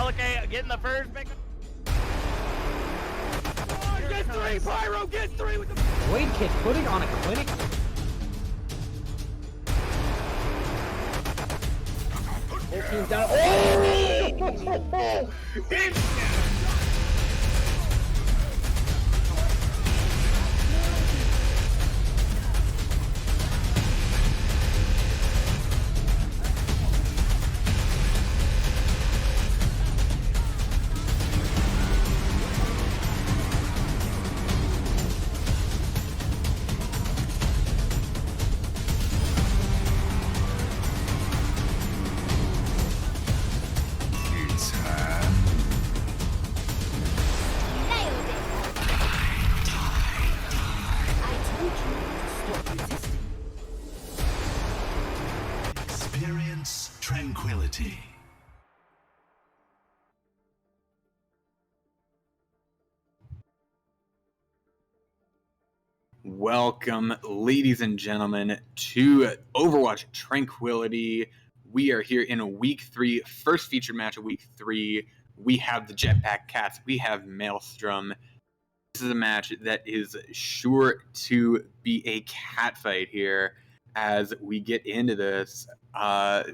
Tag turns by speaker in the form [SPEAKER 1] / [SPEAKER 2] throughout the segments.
[SPEAKER 1] Okay, getting the first pick.
[SPEAKER 2] Oh, get three, Pyro, get three with the
[SPEAKER 3] Blade Kid putting on a clinic. 14 down. Oh!
[SPEAKER 4] Experience tranquility.
[SPEAKER 5] Welcome, ladies and gentlemen, to Overwatch Tranquility. We are here in Week 3, first featured match of Week 3. We have the Jetpack Cats, we have Maelstrom. This is a match that is sure to be a catfight here as we get into this.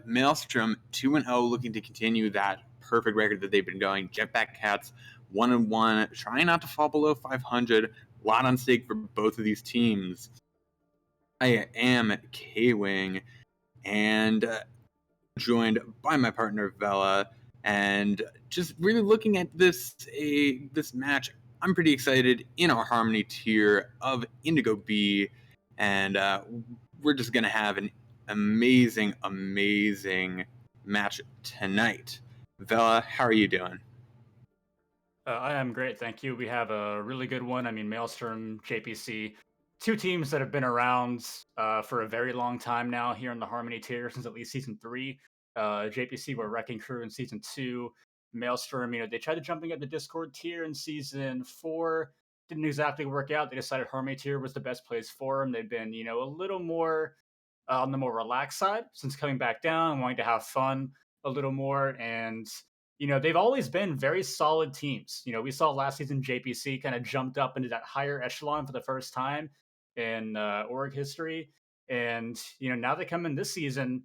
[SPEAKER 5] Maelstrom 2-0, looking to continue that perfect record that they've been going. Jetpack Cats 1-1, trying not to fall below 500. A lot on stake for both of these teams. I am K-Wing, and joined by my partner Vela, and just really looking at this match. I'm pretty excited in our Harmony tier of Indigo B, and we're just gonna have an amazing match tonight. Vela, how are you doing?
[SPEAKER 6] I am great, thank you. We have a really good one. I mean, Maelstrom, JPC, two teams that have been around for a very long time now here in the Harmony tier since at least Season 3. JPC were Wrecking Crew in Season 2. Maelstrom, they tried to jumping up the Discord tier in Season 4. Didn't exactly work out. They decided Harmony tier was the best place for them. They've been, a little more on the more relaxed side since coming back down, wanting to have fun a little more. And they've always been very solid teams. We saw last season JPC kind of jumped up into that higher echelon for the first time in org history. And, now they come in this season,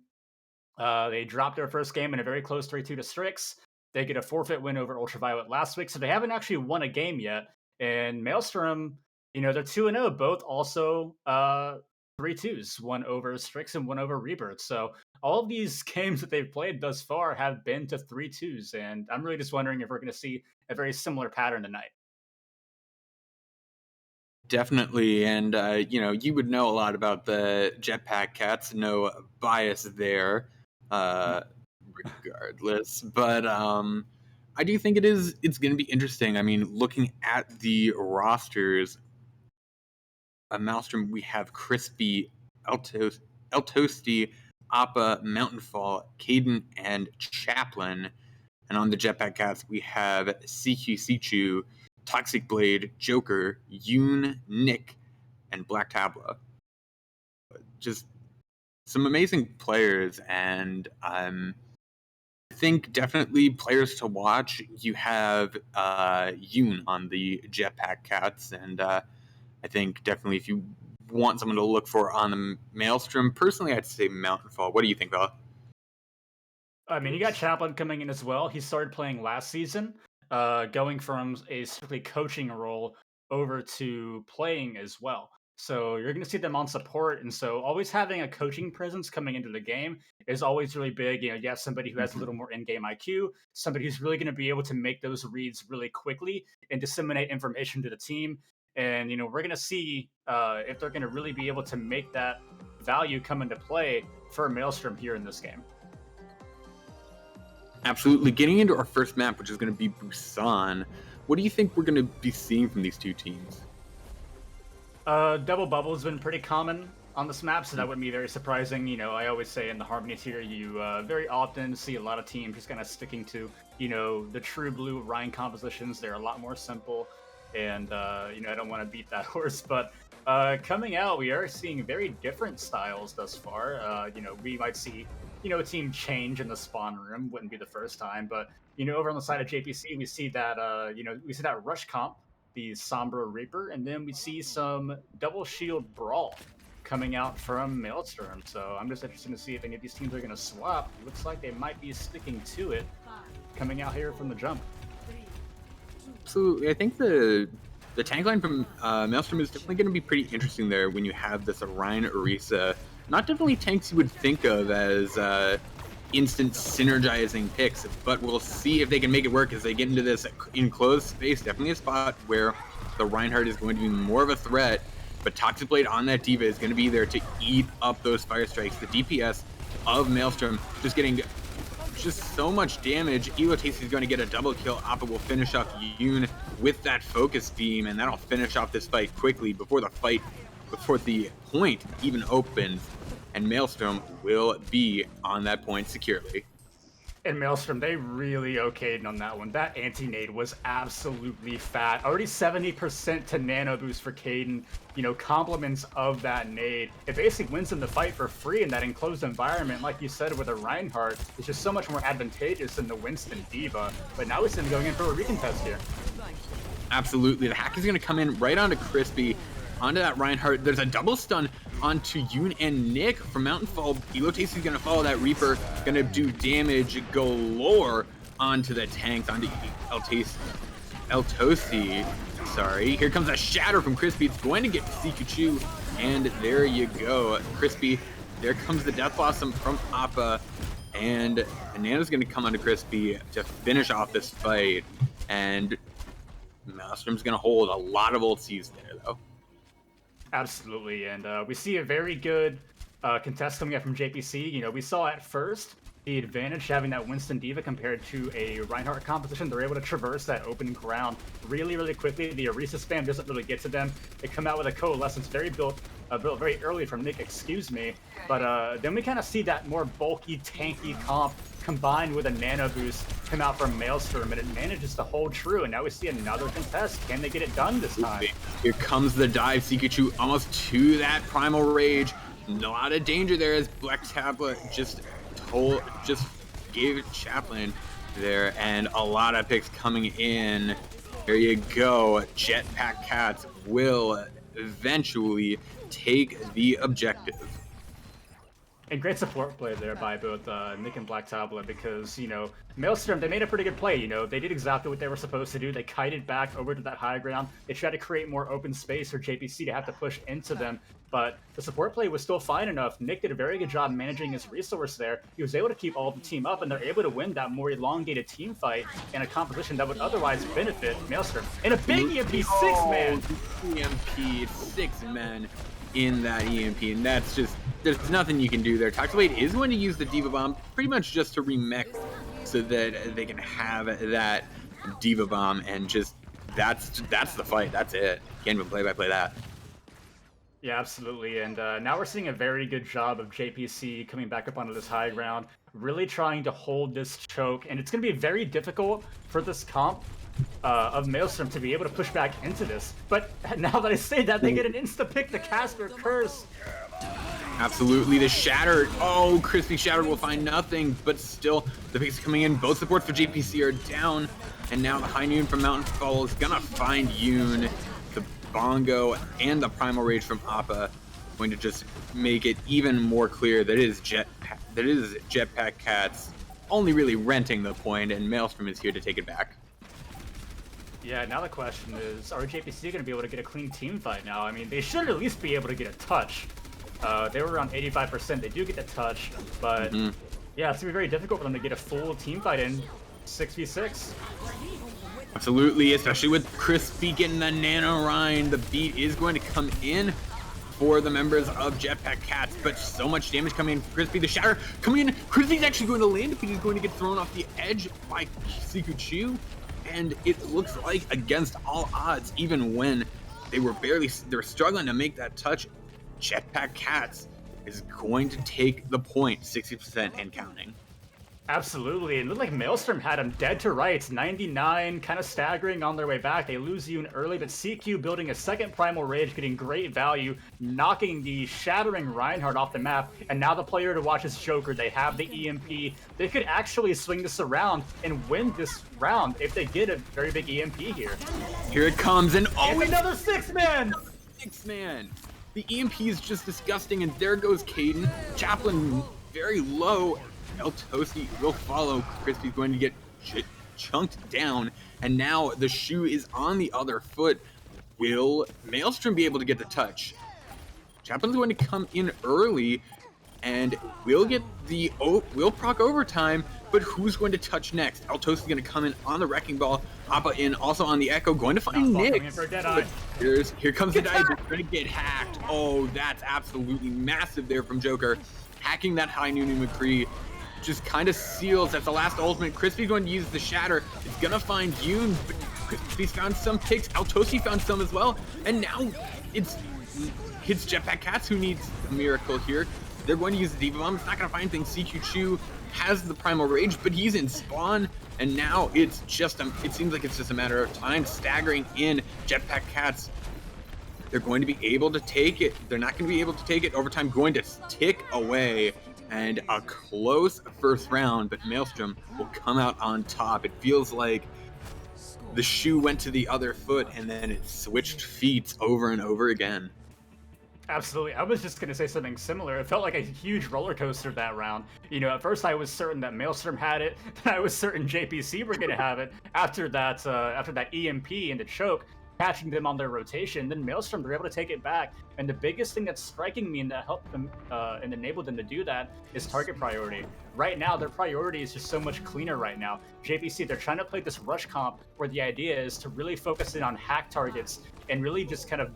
[SPEAKER 6] they dropped their first game in a very close 3-2 to Strix. They get a forfeit win over Ultraviolet last week, so they haven't actually won a game yet. And Maelstrom, they're 2-0, both also 3-2s, one over Strix and one over Rebirth. So all of these games that they've played thus far have been to 3-2s, and I'm really just wondering if we're going to see a very similar pattern tonight.
[SPEAKER 5] Definitely, and you would know a lot about the Jetpack Cats, no bias there, regardless. But I do think it's going to be interesting. I mean, looking at the rosters, Maelstrom, we have Crispy, Eltoasty, Appa, Mountainfall, Caden, and Chaplin. And on the Jetpack Cats, we have CQ Sichu, Toxic Blade, Joker, Yoon, Nick, and Black Tabla. Just some amazing players, and I think definitely players to watch. You have Yoon on the Jetpack Cats, and I think definitely if you want someone to look for on the Maelstrom, personally I'd say Mountainfall. What do you think, Bella?
[SPEAKER 6] I mean, you got Chaplin coming in as well. He started playing last season, going from a strictly coaching role over to playing as well. So you're going to see them on support, and so always having a coaching presence coming into the game is always really big. You have somebody who has a little more in-game IQ, somebody who's really going to be able to make those reads really quickly and disseminate information to the team. And we're going to see if they're going to really be able to make that value come into play for Maelstrom here in this game.
[SPEAKER 5] Absolutely. Getting into our first map, which is going to be Busan, what do you think we're going to be seeing from these two teams?
[SPEAKER 6] Double bubble has been pretty common on this map, so that wouldn't be very surprising. I always say in the Harmony tier, you very often see a lot of teams just kind of sticking to, the true blue Rhine compositions. They're a lot more simple, and, I don't want to beat that horse, but coming out, we are seeing very different styles thus far. We might see a team change in the spawn room. Wouldn't be the first time, but over on the side of JPC, we see that we see that rush comp, the Sombra Reaper, and then we see some double shield brawl coming out from Maelstrom. So I'm just interested to see if any of these teams are going to swap. It looks like they might be sticking to it, coming out here from the jump.
[SPEAKER 5] Absolutely, I think the tank line from Maelstrom is definitely going to be pretty interesting there when you have this Orion Orisa. Not definitely tanks you would think of as instant synergizing picks, but we'll see if they can make it work as they get into this enclosed space. Definitely a spot where the Reinhardt is going to be more of a threat, but Toxic Blade on that D.Va is going to be there to eat up those fire strikes. The DPS of Maelstrom just getting just so much damage. Elotasi is going to get a double kill. Appa will finish off Yoon with that focus beam, and that'll finish off this fight quickly before the point even opens, and Maelstrom will be on that point securely.
[SPEAKER 6] And Maelstrom, they really okayed on that one. That anti-nade was absolutely fat. Already 70% to nano boost for Caden. Compliments of that nade. It basically wins them the fight for free in that enclosed environment. Like you said, with a Reinhardt, it's just so much more advantageous than the Winston D.Va. But now we see them going in for a recontest here.
[SPEAKER 5] Absolutely. The hack is going to come in right onto Crispy, onto that Reinhardt. There's a double stun onto Yoon and Nick from Mountainfall. Elotasi is going to follow that Reaper, going to do damage galore onto the tanks, onto Eltosi. Sorry. Here comes a shatter from Crispy. It's going to get to Sikuchu, and there you go. Crispy, there comes the Death Blossom from Appa, and Nano's going to come onto Crispy to finish off this fight, and Maelstrom's going to hold a lot of ultis there, though.
[SPEAKER 6] Absolutely, and we see a very good contest coming up from JPC. We saw at first the advantage having that Winston D.Va compared to a Reinhardt composition. They're able to traverse that open ground really, really quickly. The Orisa spam doesn't really get to them. They come out with a coalescence built very early from Nick, but then we kind of see that more bulky, tanky comp combined with a nano boost come out from Maelstrom, and it manages to hold true. And now we see another contest. Can they get it done this time?
[SPEAKER 5] Here comes the dive. Sikuchu almost to that primal rage. A lot of danger there as Black Tablet just gave Chaplain there, and a lot of picks coming in. Here you go. Jetpack Cats will eventually take the objective.
[SPEAKER 6] And great support play there by both Nick and Black Tablet, because, Maelstrom, they made a pretty good play. They did exactly what they were supposed to do. They kited back over to that high ground. They tried to create more open space for JPC to have to push into them, but the support play was still fine enough. Nick did a very good job managing his resource there. He was able to keep all the team up, and they're able to win that more elongated team fight in a composition that would otherwise benefit Maelstrom. And a big EMP, six-man!
[SPEAKER 5] EMP, 6 men in that EMP, and that's just, there's nothing you can do there. Toxic Blade is going to use the D.Va Bomb pretty much just to remech so that they can have that D.Va Bomb, and just that's the fight. That's it. Can't even play-by-play that.
[SPEAKER 6] Yeah, absolutely. And now we're seeing a very good job of JPC coming back up onto this high ground, really trying to hold this choke. And it's going to be very difficult for this comp of Maelstrom to be able to push back into this. But now that I say that, they get an insta-pick, the Casper Curse.
[SPEAKER 5] Absolutely, the Shatter. Oh, Crispy Shatter will find nothing, but still, the picks coming in. Both supports for JPC are down, and now the High Noon from Mountainfall is going to find Yoon. The Bongo and the Primal Rage from Appa going to just make it even more clear that it is Jetpack Cats only really renting the point, and Maelstrom is here to take it back.
[SPEAKER 6] Yeah, now the question is, are JPC going to be able to get a clean team fight now? I mean, they should at least be able to get a touch. They were around 85%. They do get the touch, but yeah, it's going to be very difficult for them to get a full team fight in 6v6.
[SPEAKER 5] Absolutely, especially with Crispy getting the Nano Rhine. The beat is going to come in for the members of Jetpack Cats, but so much damage coming in. Crispy, the Shatter coming in. Crispy's actually going to land, but he's going to get thrown off the edge by Sikuchu. And it looks like, against all odds, even when they're struggling to make that touch, Jetpack Cats is going to take the point, 60% and counting.
[SPEAKER 6] Absolutely. It looked like Maelstrom had him dead to rights. 99, kind of staggering on their way back. They lose Yoon early, but CQ building a second Primal Rage, getting great value, knocking the shattering Reinhardt off the map. And now the player to watch is Joker. They have the EMP. They could actually swing this around and win this round if they get a very big EMP here.
[SPEAKER 5] Here it comes, and
[SPEAKER 6] And another 6-man!
[SPEAKER 5] 6-man. The EMP is just disgusting, and there goes Caden. Chaplin very low. El Toasty will follow. Crispy's going to get chunked down, and now the shoe is on the other foot. Will Maelstrom be able to get the touch? Chaplin's going to come in early, and we'll get the will proc overtime, but who's going to touch next? El Toasty's going to come in on the Wrecking Ball. Appa in also on the Echo, going to find Nick. Here comes the dive. It's going to get hacked. Oh, that's absolutely massive there from Joker. Hacking that high noon McCree just kind of seals. That's the last ultimate. Crispy's going to use the shatter. It's going to find Yoon, but Crispy's found some picks. El Toasty found some as well. And now it's Jetpack Cats who needs a miracle here. They're going to use the Diva Bomb. It's not going to find things. CQ Chu has the Primal Rage, but he's in spawn. And now it's just, it seems like it's just a matter of time. Staggering in Jetpack Cats. They're going to be able to take it. They're not going to be able to take it. Overtime going to tick away. And a close first round, but Maelstrom will come out on top. It feels like the shoe went to the other foot and then it switched feet over and over again.
[SPEAKER 6] Absolutely. I was just going to say something similar. It felt like a huge roller coaster that round. You know, at first I was certain that Maelstrom had it. Then I was certain JPC were going to have it. After that EMP and the choke, catching them on their rotation, then Maelstrom, they're able to take it back. And the biggest thing that's striking me and that helped them and enabled them to do that is target priority. Right now, their priority is just so much cleaner right now. JPC, they're trying to play this rush comp where the idea is to really focus in on hack targets and really just kind of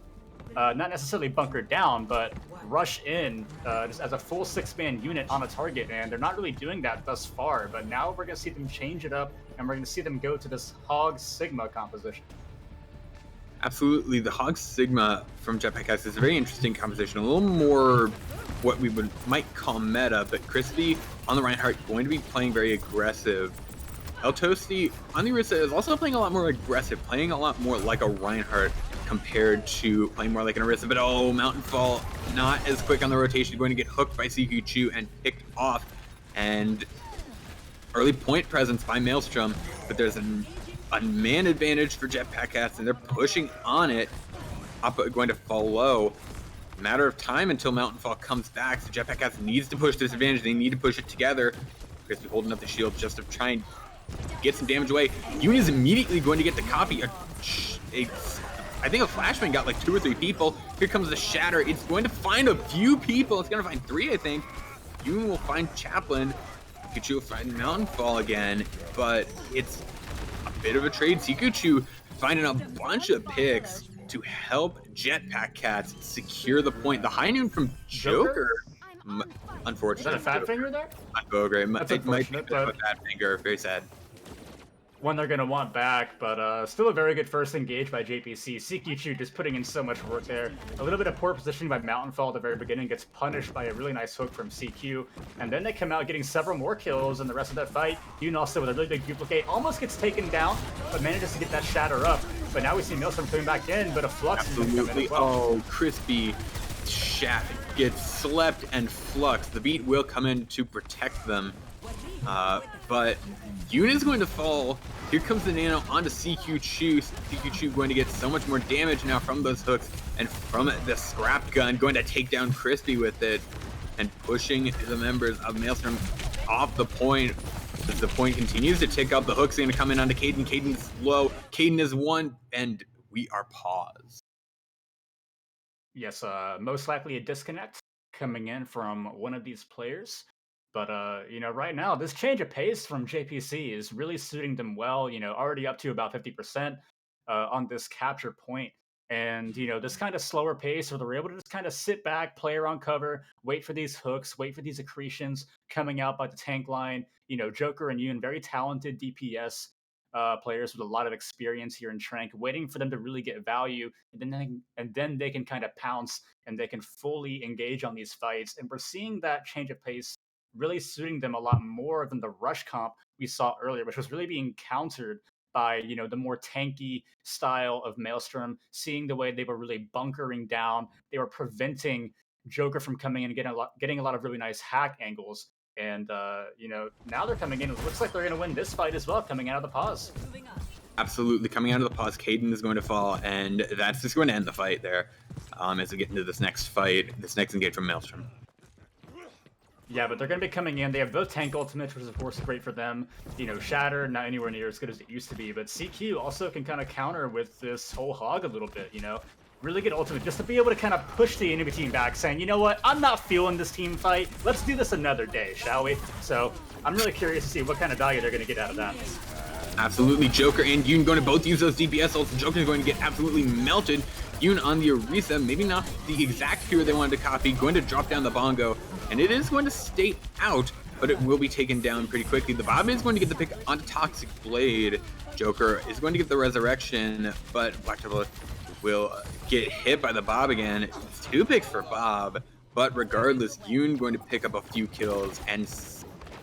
[SPEAKER 6] not necessarily bunker down, but rush in just as a full 6-man unit on a target, and they're not really doing that thus far. But now we're going to see them change it up, and we're going to see them go to this Hog Sigma composition.
[SPEAKER 5] Absolutely, the Hog Sigma from Jetpack Cats is a very interesting composition, a little more what we might call meta, but Crispy on the Reinhardt going to be playing very aggressive. El Toasty on the Orisa is also playing a lot more aggressive, playing a lot more like a Reinhardt compared to playing more like an Orisa, but oh, Mountainfall not as quick on the rotation, going to get hooked by CQ Chu and picked off, and early point presence by Maelstrom, but there's a man advantage for Jetpack Cats, and they're pushing on it. Appa going to fall low. Matter of time until Mountainfall comes back, so Jetpack Cats needs to push this advantage. They need to push it together. Crispy holding up the shield just to try and get some damage away. Yoon is immediately going to get the copy. I think a Flashman got like 2 or 3 people. Here comes the shatter. It's going to find a few people. It's going to find 3, I think. Yoon will find Chaplin. Pikachu will find Mountainfall again, but it's a bit of a trade. Sikuchu finding a bunch of picks to help Jetpack Cats secure the point. The high noon from Joker, unfortunately.
[SPEAKER 6] Is that a fat finger there?
[SPEAKER 5] Not Boger. It might be a
[SPEAKER 6] unfortunate,
[SPEAKER 5] bit of a bad finger. Very sad.
[SPEAKER 6] One they're going to want back, but still a very good first engage by JPC. CQ just putting in so much work there. A little bit of poor positioning by Mountainfall at the very beginning, gets punished by a really nice hook from CQ, and then they come out getting several more kills in the rest of that fight. Yoon also with a really big duplicate, almost gets taken down, but manages to get that shatter up. But now we see Maelstrom coming back in, but a Flux is going to come in as well.
[SPEAKER 5] Oh, Crispy gets slept and Flux. The beat will come in to protect them. But Yoon is going to fall. Here comes the Nano onto CQ Chu. CQ Chu going to get so much more damage now from those hooks and from the scrap gun, going to take down Crispy with it and pushing the members of Maelstrom off the point. As the point continues to tick up, the hook's going to come in onto Caden. Caden's low. Caden is 1, and we are paused.
[SPEAKER 6] Yes, most likely a disconnect coming in from one of these players. But, you know, right now, this change of pace from JPC is really suiting them well, you know, already up to about 50% on this capture point. And, you know, this kind of slower pace where they're able to just kind of sit back, play around cover, wait for these hooks, wait for these accretions coming out by the tank line. You know, Joker and Yoon, very talented DPS players with a lot of experience here in Trank, waiting for them to really get value, and then they can kind of pounce and they can fully engage on these fights. And we're seeing that change of pace really suiting them a lot more than the rush comp we saw earlier, which was really being countered by the more tanky style of Maelstrom. Seeing the way they were really bunkering down, they were preventing Joker from coming in and getting a lot of really nice hack angles. And now they're coming in. It looks like they're going to win this fight as well, coming out of the pause.
[SPEAKER 5] Absolutely, coming out of the pause, Caden is going to fall, and that's just going to end the fight there. As we get into this next fight, this next engage from Maelstrom.
[SPEAKER 6] Yeah, but they're going to be coming in. They have both tank ultimates, which is of course great for them. Shatter, not anywhere near as good as it used to be, but CQ also can kind of counter with this whole hog a little bit. Really good ultimate, just to be able to kind of push the enemy team back, saying, you know what, I'm not feeling this team fight. Let's do this another day, shall we? So I'm really curious to see what kind of value they're going to get out of that.
[SPEAKER 5] Absolutely, Joker and Yoon going to both use those DPS ults. Joker is going to get absolutely melted. Yoon on the Orisa, maybe not the exact hero they wanted to copy, going to drop down the bongo, and it is going to stay out, but it will be taken down pretty quickly. The Bob is going to get the pick on Toxic Blade. Joker is going to get the resurrection, but Black Devil will get hit by the Bob again. 2 picks for Bob, but regardless, Yoon going to pick up a few kills, and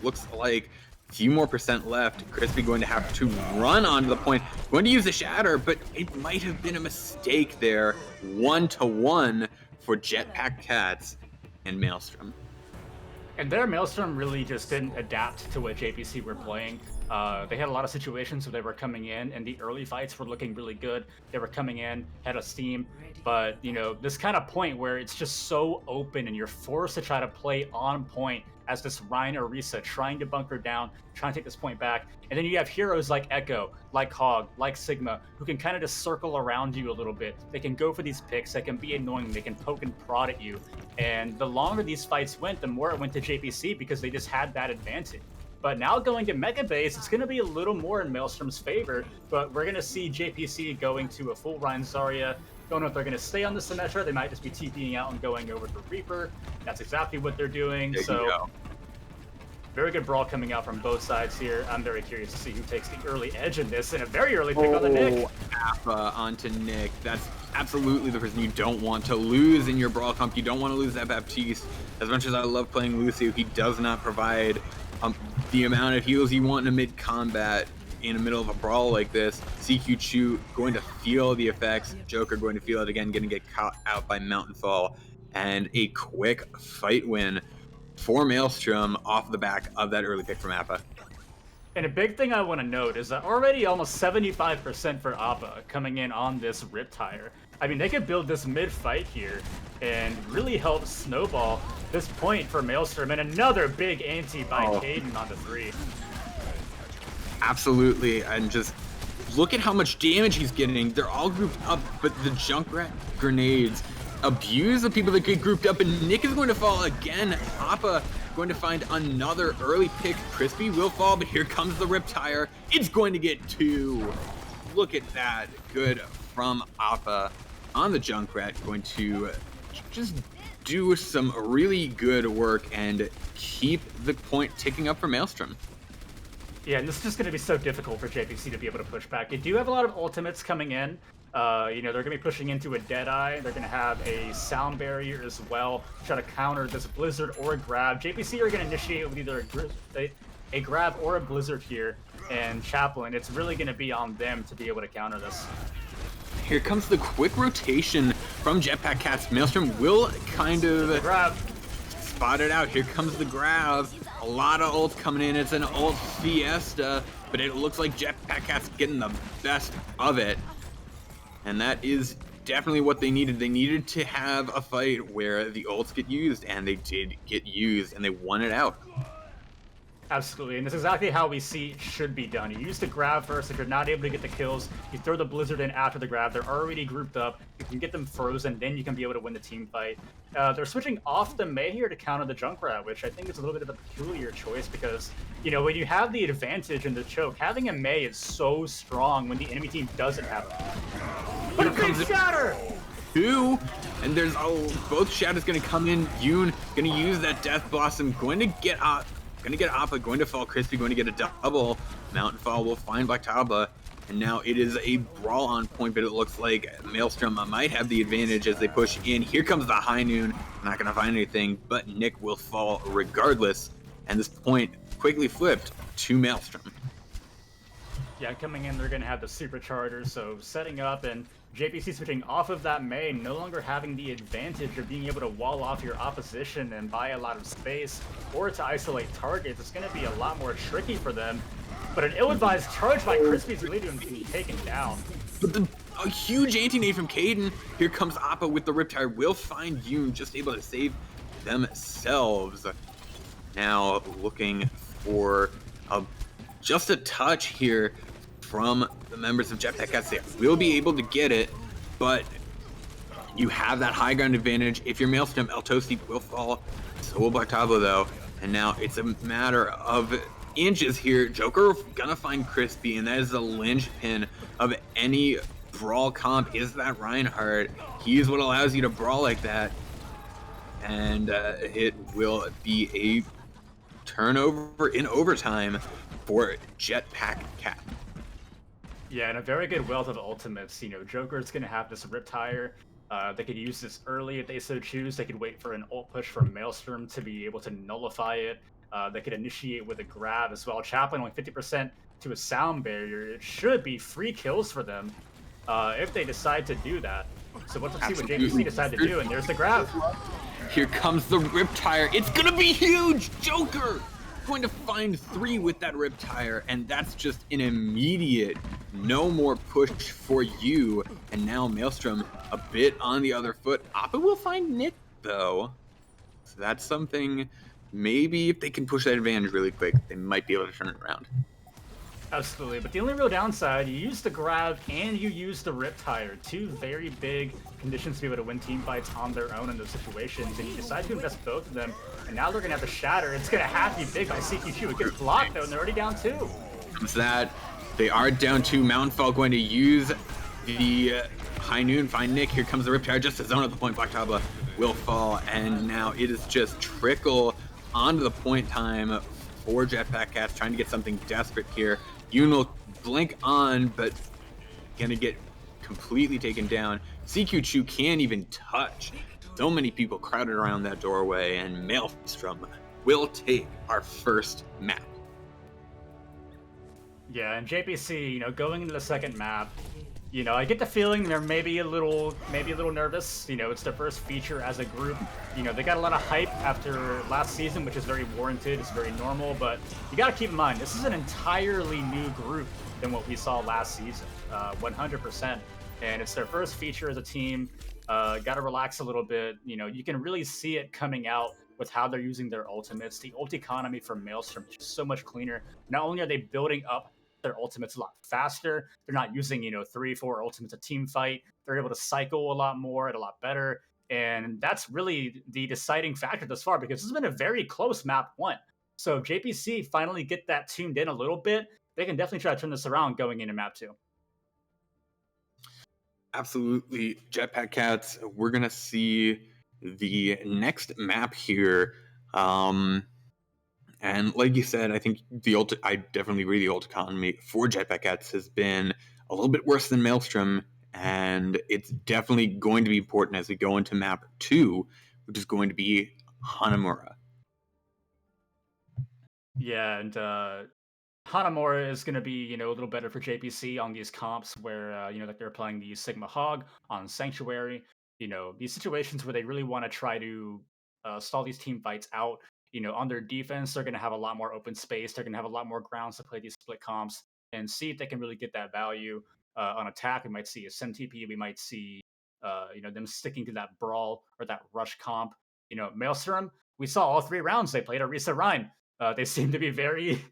[SPEAKER 5] looks like a few more percent left. Crispy going to have to run onto the point, going to use the Shatter, but it might have been a mistake there. 1-1 for Jetpack Cats and Maelstrom.
[SPEAKER 6] And their Maelstrom really just didn't adapt to what JPC were playing. They had a lot of situations where they were coming in, and the early fights were looking really good. They were coming in, had a steam, but this kind of point where it's just so open and you're forced to try to play on point as this Rhine Orisa trying to bunker down, trying to take this point back. And then you have heroes like Echo, like Hog, like Sigma, who can kind of just circle around you a little bit. They can go for these picks, they can be annoying, they can poke and prod at you. And the longer these fights went, the more it went to JPC because they just had that advantage. But now going to Mega Base, it's going to be a little more in Maelstrom's favor, but we're going to see JPC going to a full Rhine Zarya. Don't know if they're going to stay on the Symmetra. They might just be TPing out and going over to Reaper. That's exactly what they're doing. So very good brawl coming out from both sides here. I'm very curious to see who takes the early edge in this, and a very early pick on the Nick.
[SPEAKER 5] Appa onto Nick. That's absolutely the person you don't want to lose in your brawl comp. You don't want to lose that Baptiste. As much as I love playing Lucio, he does not provide the amount of heals you want in a mid-combat in the middle of a brawl like this. CQ Chu going to feel the effects. Joker going to feel it again, going to get caught out by Mountainfall. And a quick fight win for Maelstrom off the back of that early pick from Appa.
[SPEAKER 6] And a big thing I want to note is that already almost 75% for Appa coming in on this Riptire. I mean, they could build this mid-fight here and really help snowball this point for Maelstrom. And another big ante by Caden on the 3.
[SPEAKER 5] Absolutely, and just look at how much damage he's getting. They're all grouped up, but the Junkrat grenades abuse the people that get grouped up, and Nick is going to fall again. Appa going to find another early pick. Crispy will fall, but here comes the Riptire. It's going to get 2. Look at that. Good from Appa on the Junkrat. Going to just do some really good work and keep the point ticking up for Maelstrom.
[SPEAKER 6] Yeah, and this is just going to be so difficult for JPC to be able to push back. They do have a lot of ultimates coming in. They're going to be pushing into a Deadeye. They're going to have a Sound Barrier as well, try to counter this Blizzard or a Grab. JPC are going to initiate with either a Grab or a Blizzard here, and Chaplain, it's really going to be on them to be able to counter this.
[SPEAKER 5] Here comes the quick rotation from Jetpack Cats. Maelstrom will kind of
[SPEAKER 6] Grab.
[SPEAKER 5] Spot it out. Here comes the grab. A lot of ults coming in. It's an ult fiesta, but it looks like Jetpack Cat's getting the best of it. And that is definitely what they needed. They needed to have a fight where the ults get used, and they did get used, and they won it out.
[SPEAKER 6] Absolutely, and this is exactly how we see it should be done. You use the grab first. If you're not able to get the kills, you throw the Blizzard in after the grab. They're already grouped up. You can get them frozen, then you can be able to win the team fight. They're switching off the Mei here to counter the Junkrat, which I think is a little bit of a peculiar choice because, when you have the advantage in the choke, having a Mei is so strong when the enemy team doesn't have it. But a big shatter!
[SPEAKER 5] 2, and there's both shatters going to come in. Yoon going to use that Death Blossom, going to get Appa, going to fall Crispy, going to get a double. Mountainfall will find Baktaba, and now it is a brawl on point, but it looks like Maelstrom might have the advantage as they push in. Here comes the High Noon, not going to find anything, but Nick will fall regardless, and this point quickly flipped to Maelstrom.
[SPEAKER 6] Yeah, coming in, they're going to have the supercharger, so setting up and JPC switching off of that main, no longer having the advantage of being able to wall off your opposition and buy a lot of space, or to isolate targets. It's going to be a lot more tricky for them. But an ill-advised charge by Crispy's really going to be taken down.
[SPEAKER 5] But a huge anti-nade from Caden. Here comes Appa with the Riptide. Will find Yoon just able to save themselves. Now looking for just a touch here from the members of Jetpack Cats. They will be able to get it, but you have that high ground advantage. If you're Maelstrom, El Toasty will fall. So will Black Tableau though. And now it's a matter of inches here. Joker gonna find Crispy, and that is the linchpin of any brawl comp, is that Reinhardt. He is what allows you to brawl like that. And it will be a turnover in overtime for Jetpack Cat.
[SPEAKER 6] Yeah, and a very good wealth of ultimates. You know, Joker's going to have this Riptire. They could use this early if they so choose. They could wait for an ult push from Maelstrom to be able to nullify it. They could initiate with a grab as well. Chaplain only 50% to a sound barrier. It should be free kills for them if they decide to do that. So let's see what JPC decide to do, and there's the grab.
[SPEAKER 5] Here comes the Riptire. It's going to be huge! Joker going to find 3 with that Riptire, and that's just an immediate no more push for you. And now Maelstrom a bit on the other foot. Appa will find Nick though, so that's something. Maybe if they can push that advantage really quick, they might be able to turn it around.
[SPEAKER 6] Absolutely, but the only real downside, you use the grab and you use the Riptire, 2 very big conditions to be able to win team fights on their own in those situations, and you decide to invest both of them, and now they're going to have to shatter. It's going to have to be big by CQ2. It gets blocked though, and they're already down 2.
[SPEAKER 5] Comes that. They are down 2. Mountainfall going to use the High Noon, find Nick. Here comes the Riptire, just to zone at the point. Black Tabla will fall, and now it is just trickle onto the point time for Jetpack Cats, trying to get something desperate here. Yoon will blink on, but gonna get completely taken down. CQ2 can't even touch. So many people crowded around that doorway, and Maelstrom will take our first map.
[SPEAKER 6] Yeah, and JPC, you know, going into the second map, you know, I get the feeling they're maybe a little nervous. You know, it's their first feature as a group. You know, they got a lot of hype after last season, which is very warranted. It's very normal, but you got to keep in mind, this is an entirely new group than what we saw last season, 100%. And it's their first feature as a team. Got to relax a little bit. You know, you can really see it coming out with how they're using their ultimates. The ult economy for Maelstrom is just so much cleaner. Not only are they building up their ultimates a lot faster, they're not using, you know, 3-4 ultimates a team fight. They're able to cycle a lot more and a lot better. And that's really the deciding factor thus far, because this has been a very close map 1. So if JPC finally get that tuned in a little bit, they can definitely try to turn this around going into map 2.
[SPEAKER 5] Absolutely. Jetpack Cats, we're going to see the next map here. And like you said, I think I definitely agree, the ult economy for Jetpack Cats has been a little bit worse than Maelstrom, and it's definitely going to be important as we go into map 2, which is going to be Hanamura.
[SPEAKER 6] Yeah, and Hanamura is going to be, you know, a little better for JPC on these comps where, you know, like they're playing the Sigma Hog on Sanctuary. You know, these situations where they really want to try to stall these team fights out. You know, on their defense, they're going to have a lot more open space. They're going to have a lot more grounds to play these split comps and see if they can really get that value. On attack, we might see a SMTP. We might see, you know, them sticking to that brawl or that rush comp. You know, Maelstrom, we saw all 3 rounds they played Orisa Rhine. They seem to be very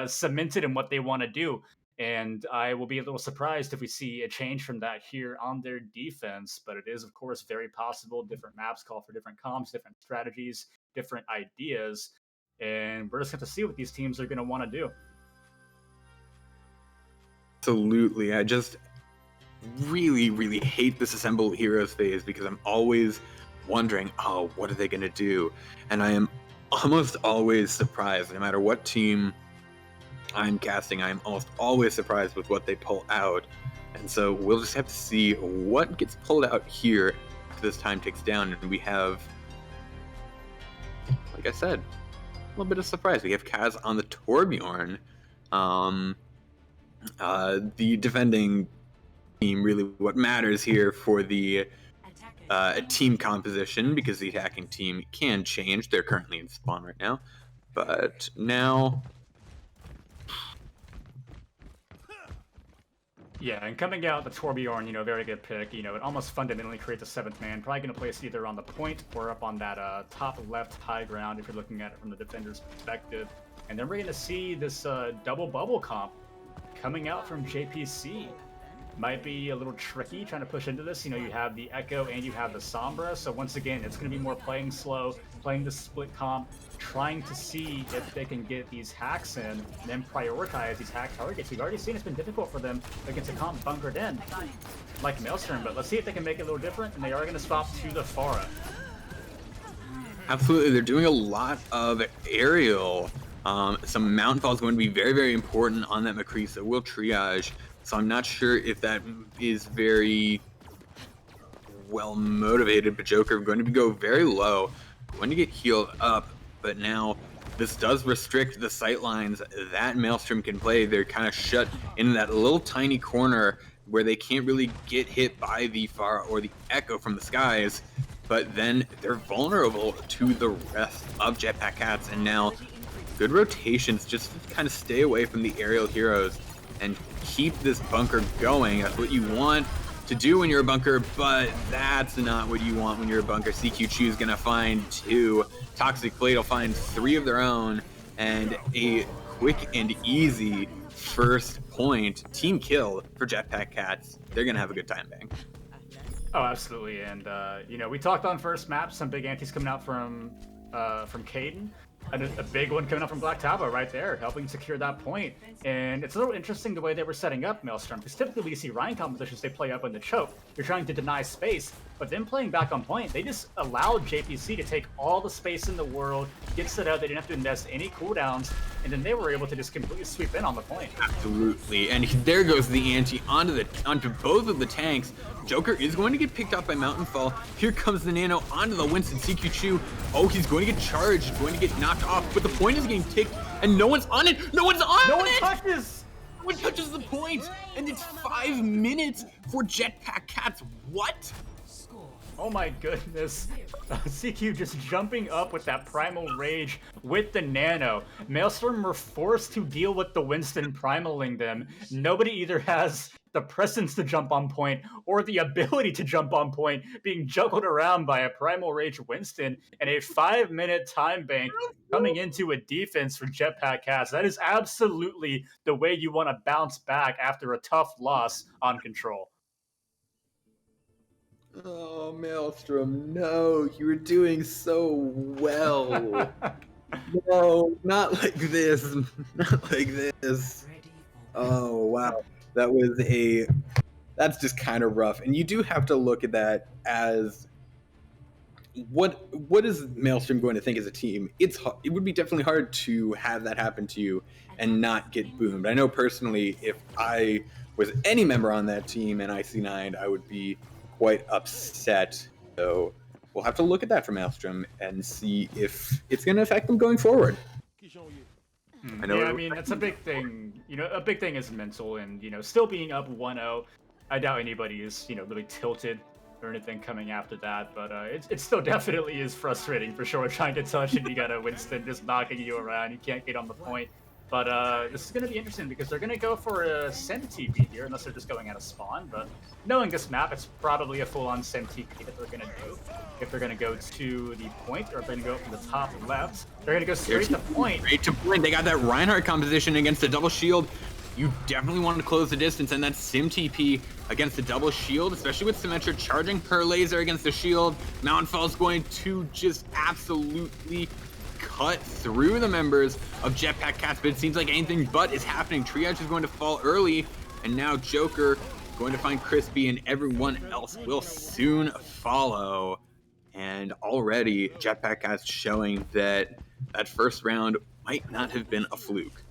[SPEAKER 6] cemented in what they want to do. And I will be a little surprised if we see a change from that here on their defense. But it is, of course, very possible. Different maps call for different comps, different strategies, different ideas. And we're just going to see what these teams are going to want to do.
[SPEAKER 5] Absolutely. I just really, really hate this Assemble Heroes phase, because I'm always wondering, oh, what are they going to do? And I am almost always surprised. No matter what team I'm casting, I'm almost always surprised with what they pull out. And so we'll just have to see what gets pulled out here after this time ticks down. And we have, like I said, little bit of surprise. We have Kaz on the Torbjorn. The defending team really what matters here for the team composition, because the attacking team can change. They're currently in spawn right now, but now.
[SPEAKER 6] Yeah, and coming out the Torbjorn, very good pick. It almost fundamentally creates a 7th man. Probably going to place either on the point or up on that top left high ground if you're looking at it from the defender's perspective. And then we're going to see this double bubble comp coming out from JPC. Might be a little tricky trying to push into this. You have the Echo and you have the Sombra. So once again, it's going to be more playing slow, playing the split comp, trying to see if they can get these hacks in, and then prioritize these hack targets. We've already seen it's been difficult for them against a comp bunkered in, like Maelstrom, but let's see if they can make it a little different, and they are going to swap to the Pharah.
[SPEAKER 5] Absolutely, they're doing a lot of aerial. Some Mountain Fall is going to be very, very important on that McCree, so we'll triage. So I'm not sure if that is very well motivated, but Joker going to go very low, going to get healed up, but now this does restrict the sight lines that Maelstrom can play. They're kind of shut in that little tiny corner where they can't really get hit by the Pharah or the Echo from the skies, but then they're vulnerable to the rest of Jetpack Cats, and now good rotations just to kind of stay away from the aerial heroes and keep this bunker going. That's what you want to do when you're a bunker, but that's not what you want when you're a bunker. CQ Chu's gonna find 2. Toxic Blade will find 3 of their own, and a quick and easy first point team kill for Jetpack Cats. They're gonna have a good time, Bang.
[SPEAKER 6] Oh, absolutely. And we talked on first map, some big antis coming out from Caden. And a big one coming up from Black Taba right there, helping secure that point. And it's a little interesting the way they were setting up Maelstrom, because typically we see Ryan compositions, they play up in the choke. You're trying to deny space, but then playing back on point, they just allowed JPC to take all the space in the world, get set up, they didn't have to invest any cooldowns, and then they were able to just completely sweep in on the point.
[SPEAKER 5] Absolutely, and there goes the ante onto both of the tanks. Joker is going to get picked up by Mountain Fall. Here comes the Nano onto the Winston. CQ Chu. Oh, he's going to get charged, going to get knocked off, but the point is getting ticked, and no one's on it. No one's on it.
[SPEAKER 6] No one touches.
[SPEAKER 5] No one touches the point, and it's 5 minutes for Jetpack Cats. What?
[SPEAKER 6] Oh my goodness. CQ just jumping up with that Primal Rage with the Nano. Maelstrom were forced to deal with the Winston primaling them. Nobody either has the presence to jump on point or the ability to jump on point, being juggled around by a Primal Rage Winston and a 5-minute time bank coming into a defense for Jetpack Cats. That is absolutely the way you want to bounce back after a tough loss on Control.
[SPEAKER 5] Oh, Maelstrom, no, you were doing so well. No, not like this. Not like this. Oh, wow. That's just kind of rough. And you do have to look at that as what is Maelstrom going to think as a team? It would be definitely hard to have that happen to you and not get boomed. I know personally, if I was any member on that team and IC9, I would be quite upset. So we'll have to look at that for Maelstrom and see if it's going to affect them going forward.
[SPEAKER 6] I mean, that's a big thing. A big thing is mental, and still being up 1-0. I doubt anybody is really tilted or anything coming after that, but it still definitely is frustrating for sure. Trying to touch and you got a Winston just knocking you around, you can't get on the point. But this is going to be interesting because they're going to go for a Sem TP here, unless they're just going out of spawn. But knowing this map, it's probably a full-on Sem TP that they're going to do. If they're going to go to the point, or if they're going to go from the top left, they're going to go straight to point.
[SPEAKER 5] Straight to point. They got that Reinhardt composition against a double shield. You definitely want to close the distance, and that Sim TP against the double shield, especially with Symmetra charging her laser against the shield. Mountain Fall's going to just absolutely cut through the members of Jetpack Cats, but it seems like anything but is happening. Triage is going to fall early, and now Joker going to find Crispy, and everyone else will soon follow. And already Jetpack Cats showing that first round might not have been a fluke.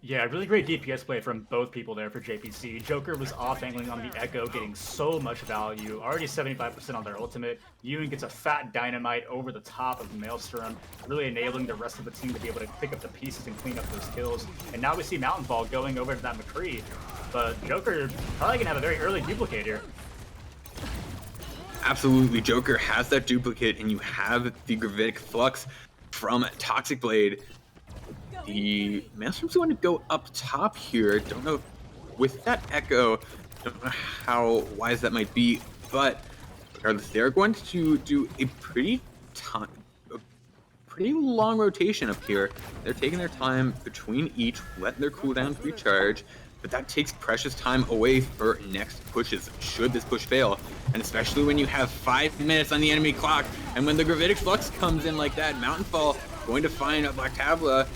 [SPEAKER 6] Yeah, really great DPS play from both people there for JPC. Joker was off-angling on the Echo, getting so much value. Already 75% on their ultimate. Ewan gets a fat dynamite over the top of Maelstrom, really enabling the rest of the team to be able to pick up the pieces and clean up those kills. And now we see Mountainfall going over to that McCree. But Joker probably going to have a very early duplicate here.
[SPEAKER 5] Absolutely, Joker has that duplicate, and you have the Gravitic Flux from Toxic Blade. The Maelstrom's going to go up top here. Don't know with that Echo, don't know how wise that might be, but regardless, they're going to do a pretty long rotation up here. They're taking their time between each, letting their cooldowns recharge, but that takes precious time away for next pushes, should this push fail. And especially when you have 5 minutes on the enemy clock, and when the Gravitic Flux comes in like that, Mountainfall going to find a Black Tabla,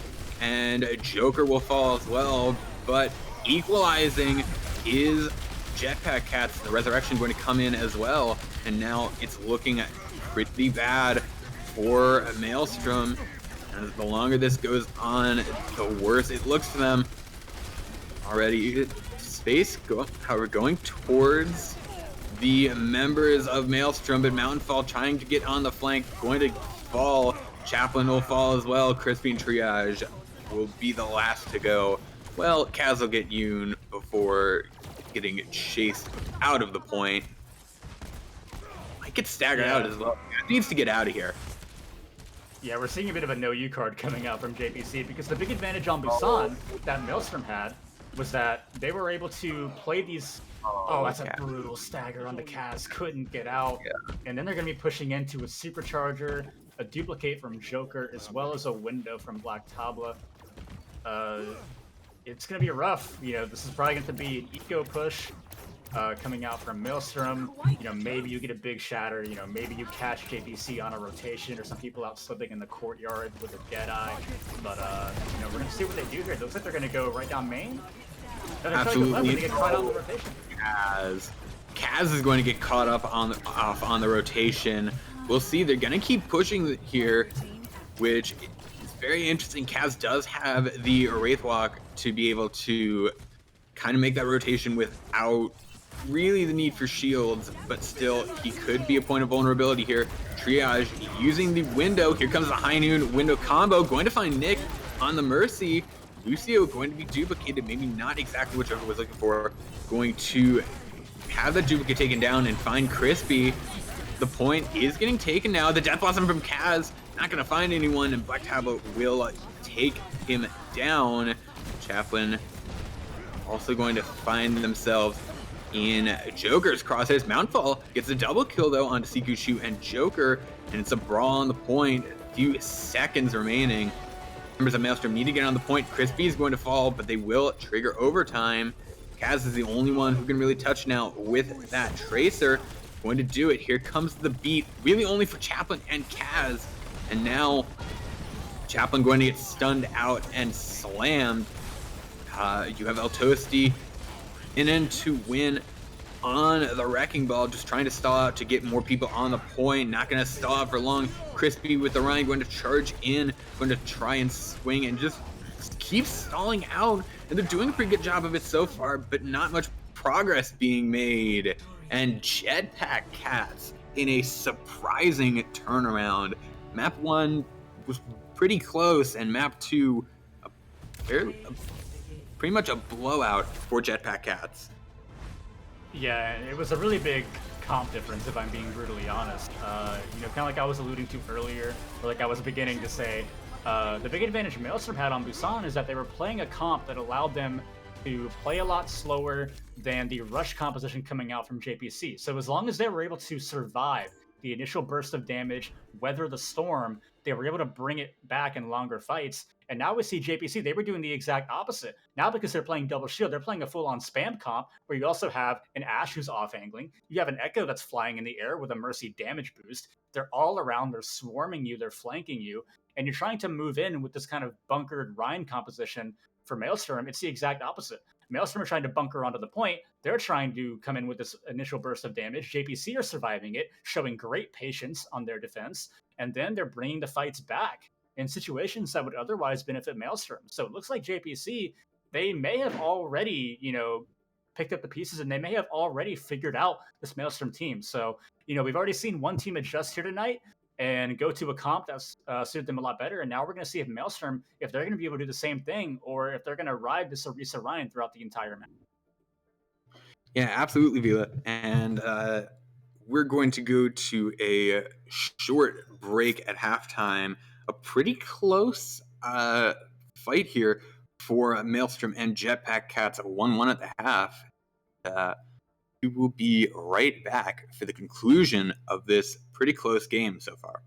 [SPEAKER 5] and Joker will fall as well, but equalizing is Jetpack Cats. The Resurrection going to come in as well, and now it's looking pretty bad for Maelstrom. And the longer this goes on, the worse it looks for them. Already, space however, going towards the members of Maelstrom, but Mountainfall trying to get on the flank, going to fall. Chaplain will fall as well. Crispy and Triage will be the last to go. Well, Kaz will get Yoon before getting chased out of the point. Might get staggered out as well. Kaz needs to get out of here.
[SPEAKER 6] Yeah, we're seeing a bit of a no-you card coming out from JPC because the big advantage on Busan that Maelstrom had was that they were able to play these. Oh, that's a brutal stagger on the Kaz. Couldn't get out. Yeah. And then they're going to be pushing into a supercharger, a duplicate from Joker, as well as a window from Black Tabla. It's going to be rough. You know, this is probably going to be an eco push coming out from Maelstrom. You know, maybe you get a big shatter. You know, maybe you catch JPC on a rotation, or some people out slipping in the courtyard with a Deadeye. But, you know, we're going to see what they do here. It looks like they're going to go right down main.
[SPEAKER 5] Absolutely.
[SPEAKER 6] They get caught on the rotation.
[SPEAKER 5] Kaz is going to get caught up off on the rotation. We'll see. They're going to keep pushing here, which is very interesting. Kaz does have the Wraithwalk to be able to kind of make that rotation without really the need for shields, but still, he could be a point of vulnerability here. Triage using the window. Here comes the High Noon window combo. Going to find Nick on the Mercy. Lucio going to be duplicated, maybe not exactly what Joker was looking for. Going to have the duplicate taken down and find Crispy. The point is getting taken now. The Death Blossom from Kaz, not going to find anyone, and Black Tablet will take him down. Chaplain also going to find themselves in Joker's crosshairs. Mountainfall gets a double kill, though, onto Sikushu and Joker, and it's a brawl on the point. A few seconds remaining. Members of Maelstrom need to get on the point. Crispy is going to fall, but they will trigger overtime. Kaz is the only one who can really touch now with that Tracer. Going to do it. Here comes the beat, really only for Chaplain and Kaz. And now Chaplain going to get stunned out and slammed. You have El Toasty in to win on the Wrecking Ball, just trying to stall out to get more people on the point. Not going to stall out for long. Crispy with the Ryan going to charge in, going to try and swing and just keep stalling out. And they're doing a pretty good job of it so far, but not much progress being made. And Jetpack Cats in a surprising turnaround. Map 1 was pretty close, and Map 2 pretty much a blowout for Jetpack Cats.
[SPEAKER 6] Yeah, it was a really big comp difference, if I'm being brutally honest. You know, kind of like I was alluding to earlier, or like I was beginning to say, the big advantage Maelstrom had on Busan is that they were playing a comp that allowed them to play a lot slower than the rush composition coming out from JPC. So as long as they were able to survive the initial burst of damage, weather the storm, they were able to bring it back in longer fights. And now we see JPC, they were doing the exact opposite. Now because they're playing double shield, they're playing a full-on spam comp where you also have an Ashe who's off-angling. You have an Echo that's flying in the air with a Mercy damage boost. They're all around, they're swarming you, they're flanking you, and you're trying to move in with this kind of bunkered Rhine composition. For Maelstrom, it's the exact opposite. Maelstrom are trying to bunker onto the point. They're trying to come in with this initial burst of damage. JPC are surviving it, showing great patience on their defense, and then they're bringing the fights back in situations that would otherwise benefit Maelstrom. So it looks like JPC they may have already, picked up the pieces and they may have already figured out this Maelstrom team. So, we've already seen one team adjust here tonight and go to a comp that's suited them a lot better. And now we're going to see if Maelstrom, if they're going to be able to do the same thing, or if they're going to ride this Arisa Ryan throughout the entire match.
[SPEAKER 5] Yeah, absolutely, Vila. And we're going to go to a short break at halftime. A pretty close fight here for Maelstrom and Jetpack Cats, 1-1 at the half. We will be right back for the conclusion of this pretty close game so far.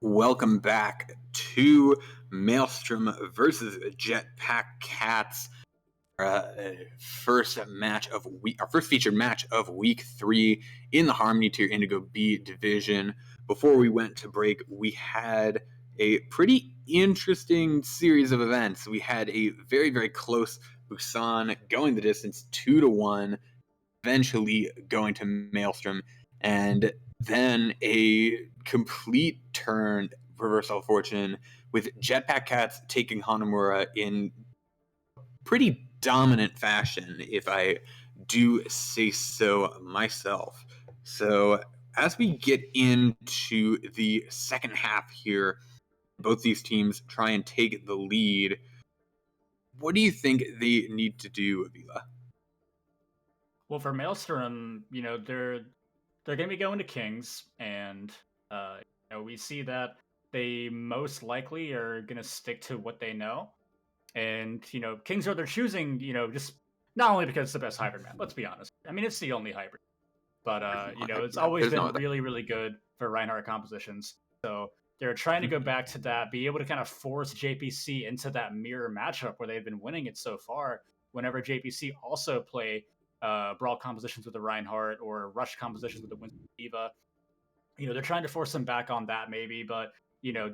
[SPEAKER 5] Welcome back to Maelstrom versus Jetpack Cats. First featured match of week 3 in the Harmony Tier Indigo B division. Before we went to break, we had a pretty interesting series of events. We had a very, very close Busan going the distance 2-1, eventually going to Maelstrom, and then a complete turn reversal of fortune with Jetpack Cats taking Hanamura in pretty dominant fashion, if I do say so myself. So as we get into the second half here, both these teams try and take the lead. What do you think they need to do, Avila?
[SPEAKER 6] Well, for Maelstrom, they're going to be going to Kings, and we see that they most likely are going to stick to what they know. And Kings are they're choosing, just not only because it's the best hybrid map. Let's be honest. I mean, it's the only hybrid, but it's always been really, really good for Reinhardt compositions. So they're trying to go back to that, be able to kind of force JPC into that mirror matchup where they've been winning it so far. Whenever JPC also play brawl compositions with the Reinhardt or rush compositions with the Winston Diva, they're trying to force them back on that maybe. But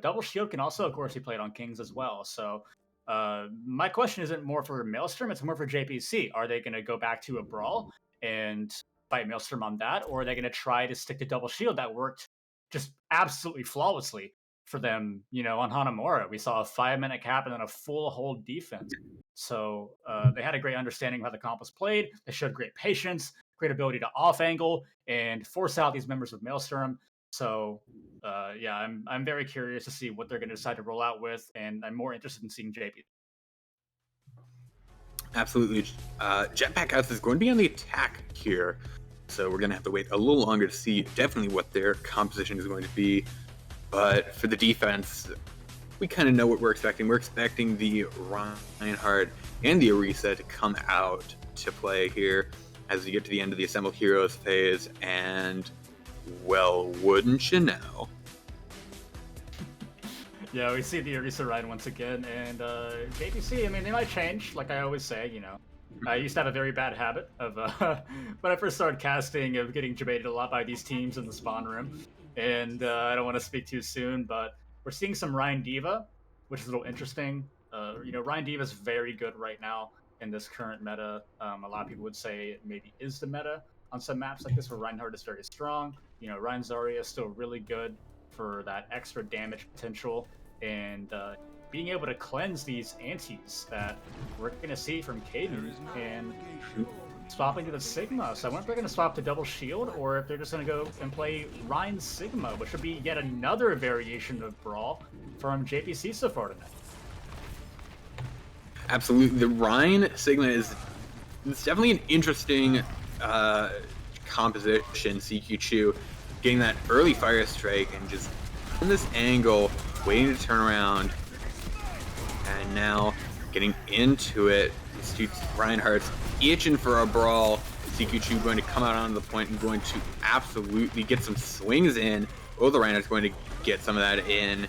[SPEAKER 6] double shield can also, of course, be played on Kings as well. So my question isn't more for Maelstrom, it's more for JPC. Are they going to go back to a brawl and fight Maelstrom on that, or are they going to try to stick to double shield that worked just absolutely flawlessly for them, on Hanamura? We saw a 5-minute cap and then a full hold defense. So they had a great understanding of how the comp was played. They showed great patience, great ability to off angle and force out these members of Maelstrom. So I'm very curious to see what they're going to decide to roll out with, and I'm more interested in seeing JP.
[SPEAKER 5] Absolutely. Jetpack Cats is going to be on the attack here, so we're going to have to wait a little longer to see definitely what their composition is going to be. But for the defense, we kind of know what we're expecting. We're expecting the Reinhardt and the Orisa to come out to play here as we get to the end of the Assemble Heroes phase, and well, wouldn't you know?
[SPEAKER 6] Yeah, we see the Orisa Ryan once again, and JPC, I mean, they might change, like I always say, I used to have a very bad habit of, when I first started casting, of getting debated a lot by these teams in the spawn room, and I don't want to speak too soon, but we're seeing some Ryan Diva, which is a little interesting. Ryan Diva is very good right now in this current meta. A lot of people would say it maybe is the meta on some maps like this where Reinhardt is very strong. Ryan Zarya is still really good for that extra damage potential, and being able to cleanse these antis that we're going to see from Caden and swapping to the Sigma. So I wonder if they're going to swap to double shield or if they're just going to go and play Ryan Sigma, which would be yet another variation of Brawl from JPC so far tonight.
[SPEAKER 5] Absolutely. The Ryan Sigma it's definitely an interesting composition. CQ Chu getting that early fire strike and just in this angle, waiting to turn around, and now getting into it. Reinhardt's itching for a brawl. CQ Chu going to come out onto the point and going to absolutely get some swings in. Oh, the Reinhardt's going to get some of that in.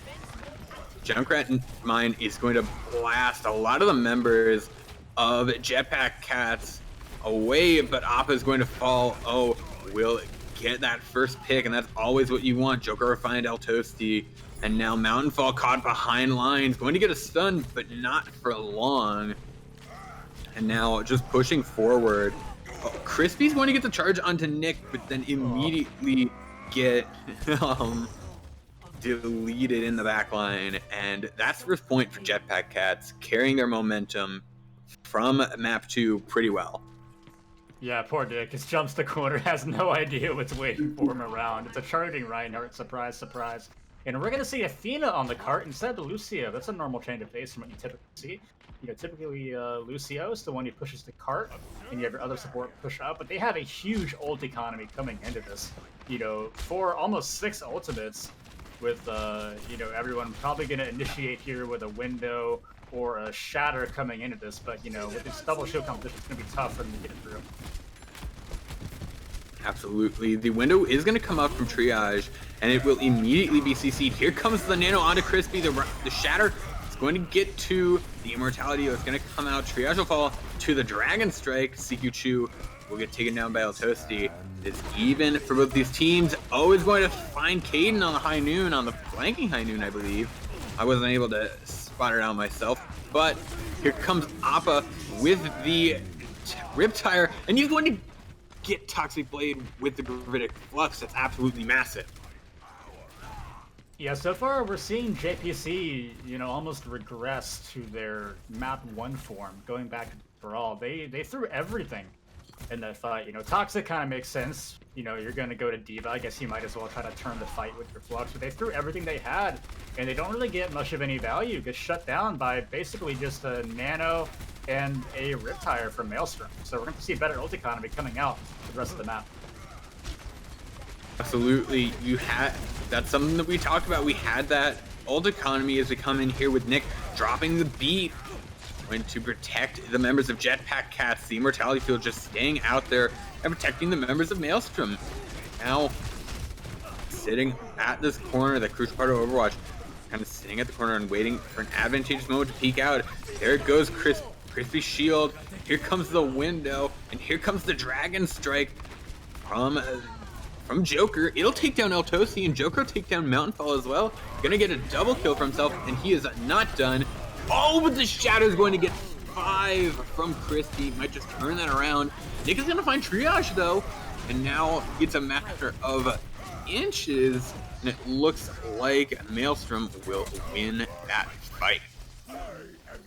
[SPEAKER 5] Junkrat Mine is going to blast a lot of the members of Jetpack Cats away, but Appa is going to fall. Oh, will get that first pick, and that's always what you want. Joker Refined El Toasty, and now Mountainfall caught behind lines, going to get a stun, but not for long. And now just pushing forward. Oh, Crispy's going to get the charge onto Nick, but then immediately get deleted in the back line, and that's first point for Jetpack Cats, carrying their momentum from map 2 pretty well.
[SPEAKER 6] Yeah, poor Dick. Just jumps the corner, has no idea what's waiting for him around. It's a charging Reinhardt, surprise, surprise. And we're going to see Athena on the cart instead of Lucio. That's a normal change of pace from what you typically see. Typically Lucio is the one who pushes the cart, and you have your other support push up. But they have a huge ult economy coming into this. 4, almost 6 ultimates, with everyone probably going to initiate here with a window or a shatter coming into this. But with this double shield competition, it's going to be tough for them to get it through.
[SPEAKER 5] Absolutely. The window is going to come up from Triage, and it will immediately be CC'd. Here comes the Nano onto Crispy. The Shatter is going to get to the Immortality. It's going to come out. Triage will fall to the Dragon Strike. CQ2 will get taken down by El Toasty. It's even for both these teams. O is going to find Caden on the High Noon, on the flanking High Noon, I believe. I wasn't able to spot it out myself, but here comes Appa with the Riptire, and he's going to get Toxic Blade with the Gravitic Flux. That's absolutely massive.
[SPEAKER 6] Yeah, so far we're seeing JPC, almost regress to their map 1 form, going back to Brawl. They threw everything in that fight. Toxic kind of makes sense. You're going to go to Diva. I guess you might as well try to turn the fight with your Flux. But they threw everything they had, and they don't really get much of any value. Get shut down by basically just a Nano and a Riptire from Maelstrom. So we're going to see better ult economy coming out for the rest of the map.
[SPEAKER 5] Absolutely. That's something that we talked about. We had that ult economy as we come in here with Nick dropping the beat. Going to protect the members of Jetpack Cats. The Immortality Field just staying out there and protecting the members of Maelstrom. Now, sitting at this corner, the crucial part of Overwatch, kind of sitting at the corner and waiting for an advantageous moment to peek out. There it goes, Crispy Shield. Here comes the window, and here comes the Dragon Strike from Joker. It'll take down El Toasty, and Joker will take down Mountainfall as well. Gonna get a double kill for himself, and he is not done. Oh, but the Shadow's going to get 5 from Crispy. Might just turn that around. Nick is going to find Triage, though. And now it's a matter of inches. And it looks like Maelstrom will win that fight.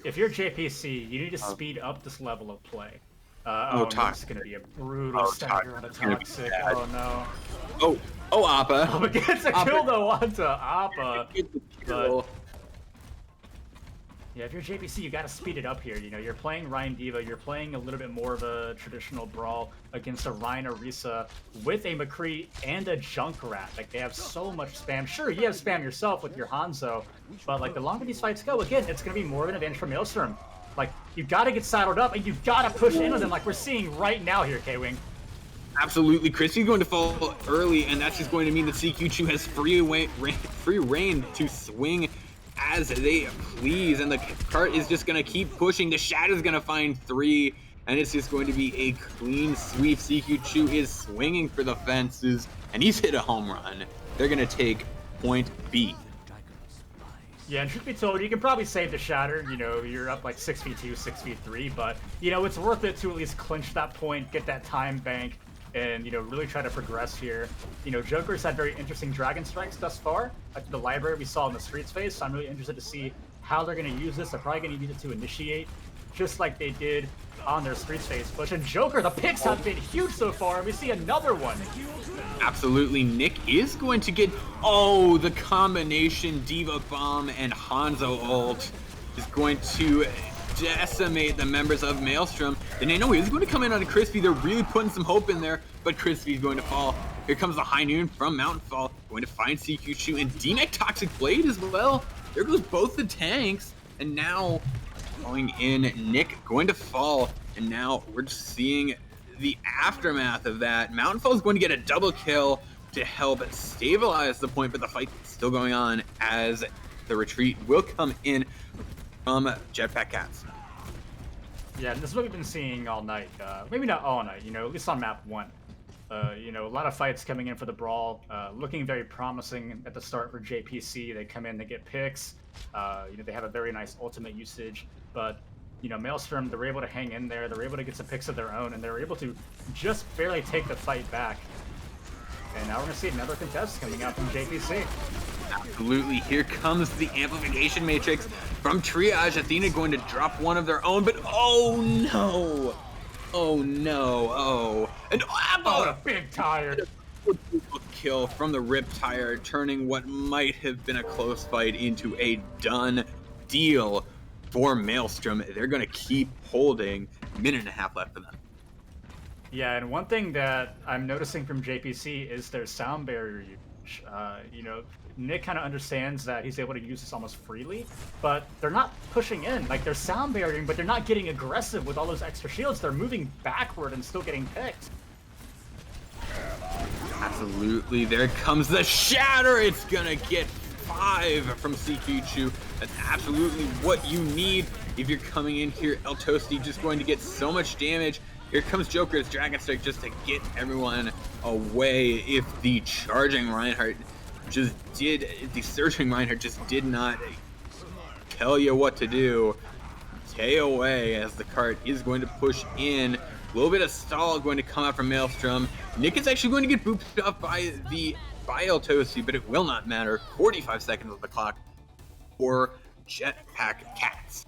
[SPEAKER 6] If you're JPC, you need to speed up this level of play. This is going to be a brutal stagger on a Toxic. Oh, no.
[SPEAKER 5] Appa.
[SPEAKER 6] Appa gets a kill, though, onto Appa. Yeah, if you're JPC, you got to speed it up here. You're playing Ryan Diva. You're playing a little bit more of a traditional brawl against a Ryan Orisa with a McCree and a Junkrat. Like, they have so much spam. Sure, you have spam yourself with your Hanzo, but, the longer these fights go, again, it's going to be more of an advantage for Maelstrom. You got to get saddled up, and you got to push into them like we're seeing right now here, K-Wing.
[SPEAKER 5] Absolutely. Christy's going to fall early, and that's just going to mean that CQ2 has free reign to swing as they please, and the cart is just going to keep pushing. The Shadow's going to find 3, and it's just going to be a clean sweep. CQ2 is swinging for the fences, and he's hit a home run. They're going to take point B.
[SPEAKER 6] Yeah, and truth be told, you can probably save the Shatter. You're up 6v2, 6v3, but, it's worth it to at least clinch that point, get that time bank, and, really try to progress here. Joker's had very interesting Dragon Strikes thus far. The library we saw in the Streets phase, so I'm really interested to see how they're going to use this. They're probably going to use it to initiate, just like they did on their Streets phase push. And Joker, the picks have been huge so far, and we see another one.
[SPEAKER 5] Absolutely. Nick is going to get, the combination Diva Bomb and Hanzo ult is going to decimate the members of Maelstrom. And I know he's going to come in on a Crispy. They're really putting some hope in there, but Crispy's going to fall. Here comes the High Noon from Mountainfall, going to find CQ2 and D-Neck Toxic Blade as well. There goes both the tanks, and now going in, Nick going to fall, and now we're just seeing the aftermath of that. Mountainfall is going to get a double kill to help stabilize the point, but the fight's still going on as the retreat will come in from Jetpack Cats.
[SPEAKER 6] Yeah, this is what we've been seeing all night. Maybe not all night, at least on map 1. A lot of fights coming in for the brawl, looking very promising at the start for JPC. They come in, they get picks. They have a very nice ultimate usage, but Maelstrom, they're able to hang in there. They're able to get some picks of their own, and they're able to just barely take the fight back. And now we're going to see another contest coming out from JPC.
[SPEAKER 5] Absolutely. Here comes the amplification matrix from Triage. Athena going to drop one of their own, but oh no! And
[SPEAKER 6] a big tire!
[SPEAKER 5] Kill from the Riptire, turning what might have been a close fight into a done deal for Maelstrom. They're going to keep holding. Minute and a half left for them.
[SPEAKER 6] Yeah, and one thing that I'm noticing from JPC is their sound barrier usage. Nick kind of understands that he's able to use this almost freely, but they're not pushing in. They're sound barriering, but they're not getting aggressive with all those extra shields. They're moving backward and still getting picked.
[SPEAKER 5] Absolutely, there comes the shatter. It's gonna get 5 from CQ2. That's absolutely what you need if you're coming in here. El Toasty just going to get so much damage. Here comes Joker's Dragon Strike just to get everyone away. If the surging Reinhardt just did not tell you what to do. Stay away as the cart is going to push in. A little bit of stall going to come out from Maelstrom. Nick is actually going to get booped up by El Toasty, but it will not matter. 45 seconds of the clock for Jetpack Cats.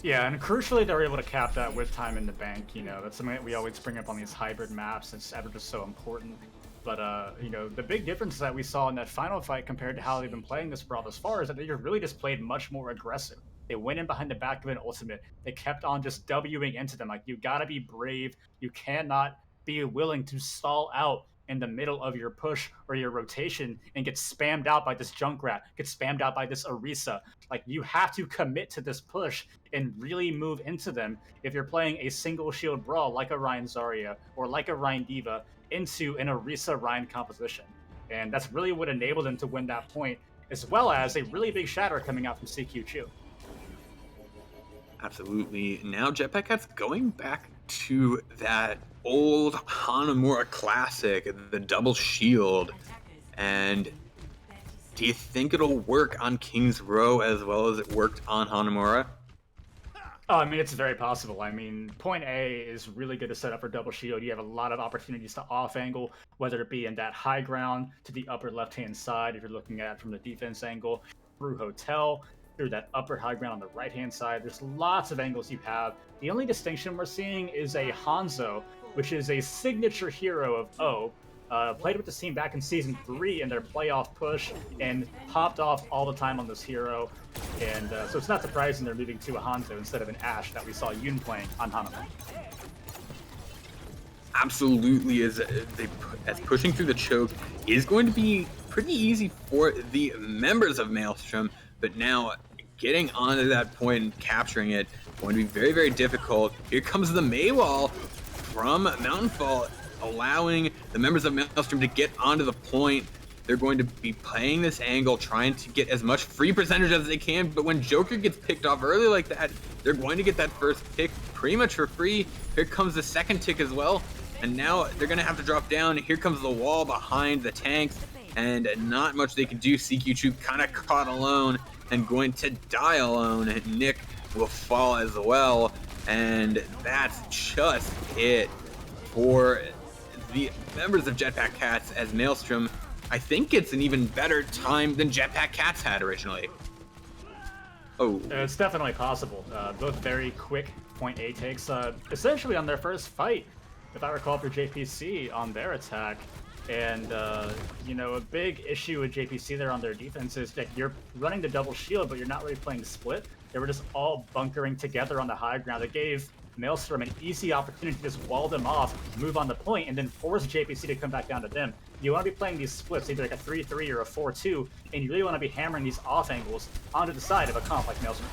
[SPEAKER 6] Yeah, and crucially, they're able to cap that with time in the bank. You know, that's something that we always bring up on these hybrid maps. It's ever just so important. But, you know, the big difference that we saw in that final fight compared to how they've been playing this brawl thus far is that they really just played much more aggressive. They went in behind the back of an ultimate. They kept on just Wing into them. Like, you gotta be brave. You cannot be willing to stall out in the middle of your push or your rotation and get spammed out by this Junkrat, get spammed out by this Orisa. Like, you have to commit to this push and really move into them if you're playing a single shield brawl like a Rein Zarya or like a Rein Diva into an Orisa Rein composition. And that's really what enabled them to win that point, as well as a really big shatter coming out from CQ2.
[SPEAKER 5] Absolutely. Now Jetpack Cat's going back to that old Hanamura classic, the double shield. And do you think it'll work on King's Row as well as it worked on Hanamura?
[SPEAKER 6] Oh, I mean, it's very possible. I mean, point A is really good to set up for double shield. You have a lot of opportunities to off angle, whether it be in that high ground to the upper left-hand side, if you're looking at it from the defense angle, through hotel, through that upper high ground on the right-hand side. There's lots of angles you have. The only distinction we're seeing is a Hanzo, which is a signature hero of O. Played with the team back in Season 3 in their playoff push and popped off all the time on this hero. And so it's not surprising they're moving to a Hanzo instead of an Ashe that we saw Yoon playing on Hanama.
[SPEAKER 5] Absolutely, as pushing through the choke is going to be pretty easy for the members of Maelstrom, but now getting onto that point and capturing it going to be very, very difficult. Here comes the Maywall from Mountainfall, allowing the members of Maelstrom to get onto the point. They're going to be playing this angle, trying to get as much free percentage as they can, but when Joker gets picked off early like that, they're going to get that first pick pretty much for free. Here comes the second tick as well, and now they're going to have to drop down. Here comes the wall behind the tanks, and not much they can do. CQ2 kind of caught alone and going to die alone. Nick will fall as well, and that's just it for the members of Jetpack Cats, as Maelstrom, I think, it's an even better time than Jetpack Cats had originally. Oh.
[SPEAKER 6] It's definitely possible. Both very quick point A takes. Essentially on their first fight, if I recall, for JPC on their attack. And, you know, a big issue with JPC there on their defense is that you're running the double shield, but you're not really playing split. They were just all bunkering together on the high ground. It gave Maelstrom an easy opportunity to just wall them off, move on the point, and then force JPC to come back down to them. You want to be playing these splits, either like a 3-3 or a 4-2, and you really want to be hammering these off angles onto the side of a comp like Maelstrom.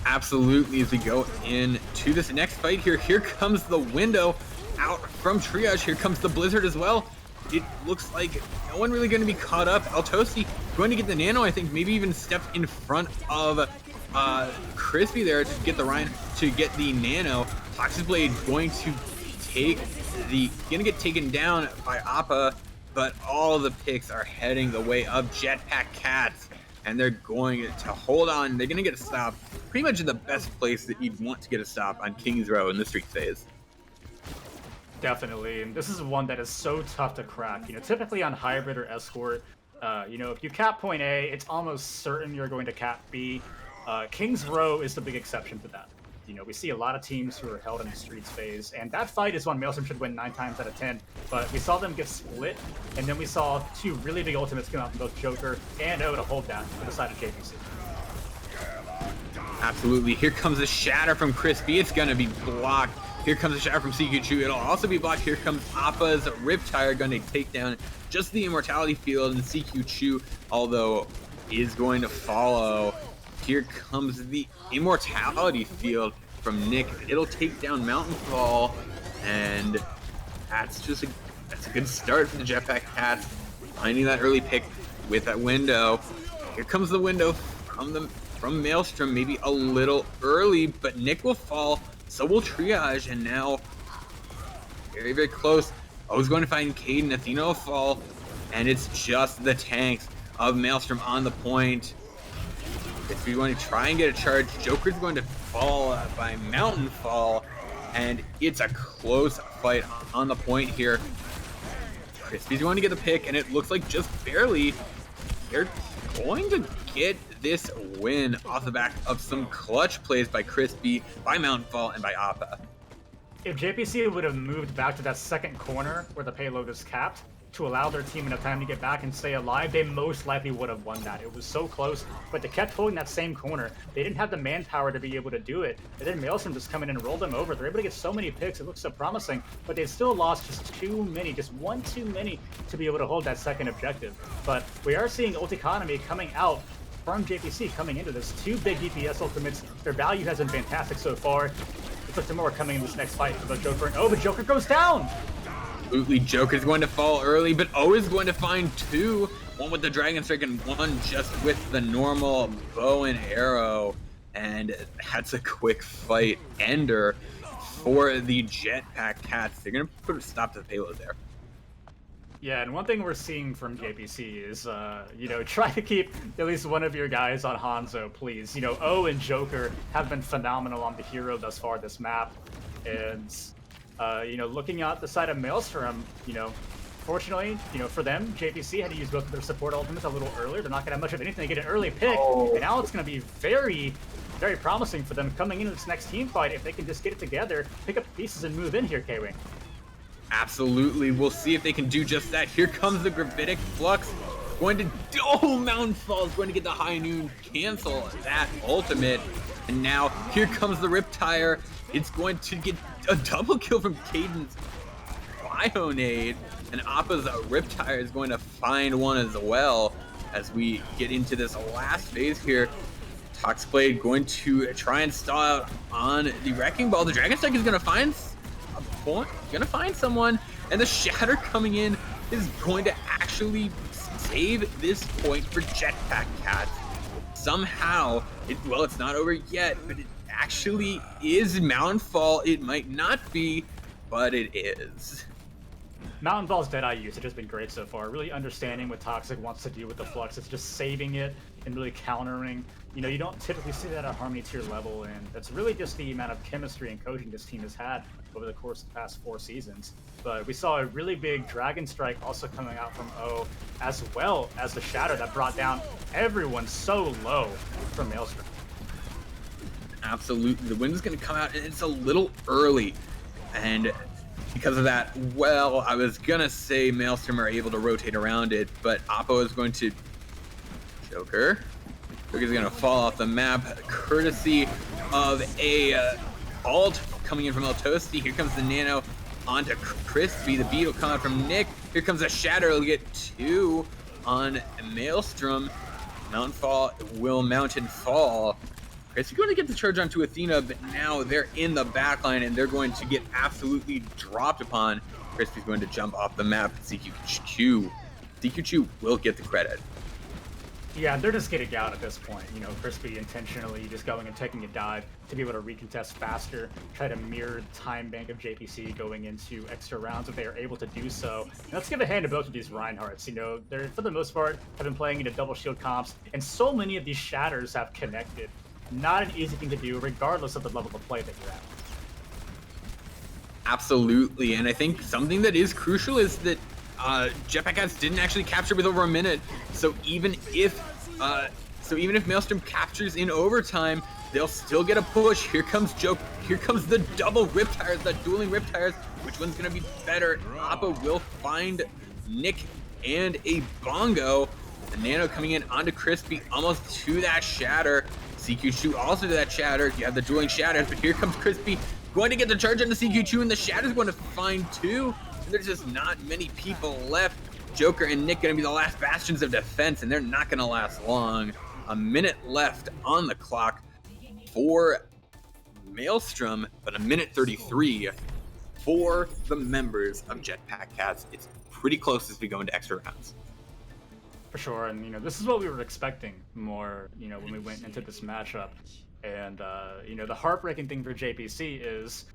[SPEAKER 5] Absolutely, as we go into this next fight here, here comes the window out from Triage. Here comes the Blizzard as well. It looks like no one really going to be caught up. El Toasty going to get the nano, I think, maybe even step in front of Crispy there to get the Ryan, to get the nano. Toxic Blade going to get taken down by Appa, but all the picks are heading the way of Jetpack Cats, and they're going to hold on. They're going to get a stop pretty much in the best place that you'd want to get a stop on King's Row in the streak phase.
[SPEAKER 6] Definitely, and this is one that is so tough to crack. You know, typically on Hybrid or Escort, you know, if you cap point A, it's almost certain you're going to cap B. King's Row is the big exception to that. You know, we see a lot of teams who are held in the streets phase, and that fight is one Maelstrom should win 9 times out of 10, but we saw them get split, and then we saw 2 really big ultimates come out from both Joker and O to hold down for the side of JPC.
[SPEAKER 5] Absolutely. Here comes a shatter from Crispy. It's going to be blocked. Here comes a shatter from CQ2. It'll also be blocked. Here comes Appa's Riptire going to take down just the Immortality Field, and CQ2, although, is going to follow. Here comes the Immortality Field from Nick. It'll take down Mountainfall, And that's a good start for the Jetpack Cats, finding that early pick with that window. Here comes the window from Maelstrom, maybe a little early, but Nick will fall, so will Triage, and now very, very close. O's going to find Caden, Athena will fall, and it's just the tanks of Maelstrom on the point. If you're going to try and get a charge, Joker's going to fall by Mountain Fall, and it's a close fight on the point here. Crispy's going to get the pick, and it looks like just barely. They're going to get this win off the back of some clutch plays by Crispy, by Mountain Fall, and by Appa.
[SPEAKER 6] If JPC would have moved back to that second corner where the payload is capped to allow their team enough time to get back and stay alive, they most likely would have won that. It was so close, but they kept holding that same corner. They didn't have the manpower to be able to do it. And then Maelstrom just come in and rolled them over. They're able to get so many picks. It looks so promising, but they still lost just too many, just one too many to be able to hold that second objective. But we are seeing ult economy coming out from JPC coming into this. Two big DPS ultimates. Their value has been fantastic so far. Looks like some more coming in this next fight for the Joker. And oh, the Joker goes down!
[SPEAKER 5] Absolutely, Joker's going to fall early, but O is going to find two. One with the Dragon Strike and one just with the normal bow and arrow. And that's a quick fight ender for the Jetpack Cats. They're going to put a stop to the payload there.
[SPEAKER 6] Yeah, and one thing we're seeing from JPC is, try to keep at least one of your guys on Hanzo, please. O and Joker have been phenomenal on the hero thus far this map. And, looking at the side of Maelstrom, fortunately, for them, JPC had to use both of their support ultimates a little earlier. They're not going to have much of anything to get an early pick. And now it's going to be very, very promising for them coming into this next team fight if they can just get it together, pick up the pieces, and move in here, K-Wing.
[SPEAKER 5] Absolutely. We'll see if they can do just that. Here comes the Gravitic Flux. Mountain Fall is going to get the High Noon, cancel that ultimate. And now here comes the Riptire. It's going to get a double kill from Caden's Bionade. And Appa's Riptire is going to find one as well as we get into this last phase here. Toxblade going to try and stall out on the Wrecking Ball. The Dragon Strike is going to find someone, and the Shatter coming in is going to actually save this point for Jetpack Cats. Somehow, it's not over yet, but it actually is Mountain Fall. It might not be, but it is.
[SPEAKER 6] Mountain Fall's Deadeye usage has been great so far. Really understanding what Toxic wants to do with the Flux. It's just saving it and really countering. You don't typically see that at Harmony tier level, and that's really just the amount of chemistry and coaching this team has had over the course of the past 4 seasons. But we saw a really big Dragon Strike also coming out from O, as well as the Shatter that brought down everyone so low from Maelstrom.
[SPEAKER 5] Absolutely. The wind is going to come out, and it's a little early. And because of that, I was going to say Maelstrom are able to rotate around it, but Oppo is going to... Joker's going to fall off the map, courtesy of a ult coming in from El Toasty. Here comes the Nano onto Crispy. The beat will come out from Nick. Here comes a Shatter. He'll get 2 on Maelstrom. Mountain Fall will Mountain Fall. Crispy going to get the charge onto Athena, but now they're in the backline and they're going to get absolutely dropped upon. Crispy's going to jump off the map. CQQ will get the credit.
[SPEAKER 6] Yeah, they're just getting out at this point. Crispy intentionally just going and taking a dive to be able to recontest faster, try to mirror the time bank of JPC going into extra rounds if they are able to do so. And let's give a hand to both of these Reinhardts. They're, for the most part, have been playing into double shield comps, and so many of these Shatters have connected. Not an easy thing to do, regardless of the level of play that you're at.
[SPEAKER 5] Absolutely, and I think something that is crucial is that Jetpack Cats didn't actually capture with over a minute, so even if Maelstrom captures in overtime, they'll still get a push. Here comes the double Riptires, the dueling Riptires. Which one's gonna be better? Appa will find Nick and a Bongo. The Nano coming in onto Crispy, almost to that Shatter. CQ2 also to that Shatter. You have the dueling Shatters, but here comes Crispy, going to get the charge on the CQ2, and the Shatter's going to find 2. There's just not many people left. Joker and Nick going to be the last bastions of defense, and they're not going to last long. A minute left on the clock for Maelstrom, but a minute 33 for the members of Jetpack Cats. It's pretty close as we go into extra rounds.
[SPEAKER 6] For sure, and this is what we were expecting more, when we went into this matchup. And the heartbreaking thing for JPC is,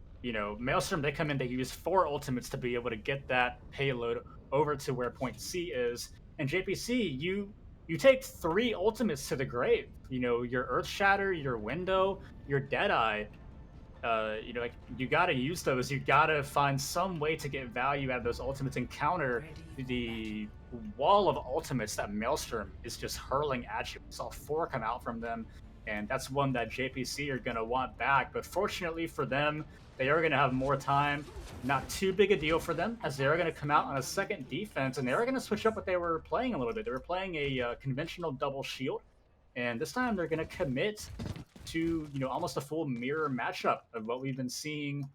[SPEAKER 6] Maelstrom, they come in, they use 4 ultimates to be able to get that payload over to where point C is. And JPC, you take 3 ultimates to the grave. Your Earth Shatter, your Window, your Deadeye. You gotta use those. You gotta find some way to get value out of those ultimates and counter the wall of ultimates that Maelstrom is just hurling at you. We saw 4 come out from them, and that's one that JPC are gonna want back. But fortunately for them, they are gonna have more time. Not too big a deal for them, as they are gonna come out on a second defense, and they are gonna switch up what they were playing a little bit. They were playing a conventional double shield, and this time they're gonna commit to almost a full mirror matchup of what we've been seeing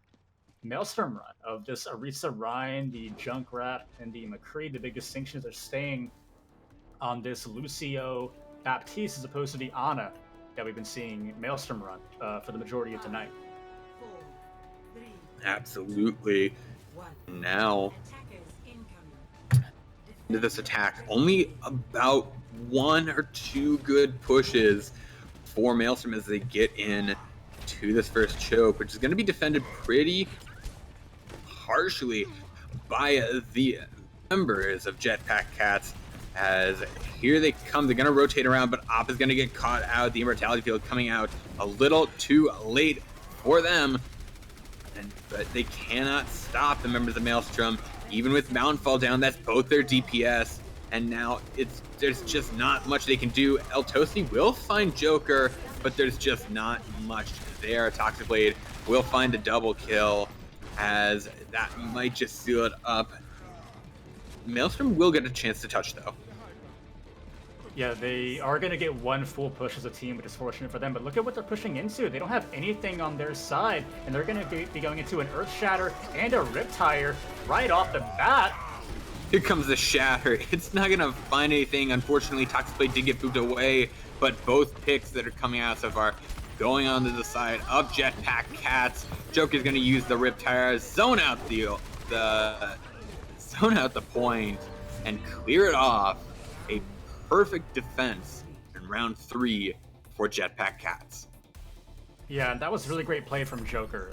[SPEAKER 6] Maelstrom run, of this Orisa Ryan, the Junkrat, and the McCree. The big distinctions are staying on this Lucio Baptiste as opposed to the Ana that we've been seeing Maelstrom run for the majority of tonight.
[SPEAKER 5] Absolutely. Now, into this attack, only about 1 or 2 good pushes for Maelstrom as they get in to this first choke, which is going to be defended pretty harshly by the members of Jetpack Cats. As here they come, they're going to rotate around, but Op is going to get caught out. The Immortality Field coming out a little too late for them, but they cannot stop the members of Maelstrom. Even with Mountainfall down, that's both their DPS, and now there's just not much they can do. El Tosi will find Joker, but there's just not much there. Toxic Blade will find a double kill, as that might just seal it up. Maelstrom will get a chance to touch, though.
[SPEAKER 6] Yeah, they are going to get 1 full push as a team, which is fortunate for them, but look at what they're pushing into. They don't have anything on their side, and they're going to be going into an Earth Shatter and a Riptire right off the bat.
[SPEAKER 5] Here comes the Shatter. It's not going to find anything. Unfortunately, Toxic Blade did get moved away, but both picks that are coming out so far going onto the side of Jetpack Cats. Joker's going to use the Riptire, zone out the point, and clear it off. A perfect defense in round 3 for Jetpack Cats.
[SPEAKER 6] Yeah, that was really great play from Joker.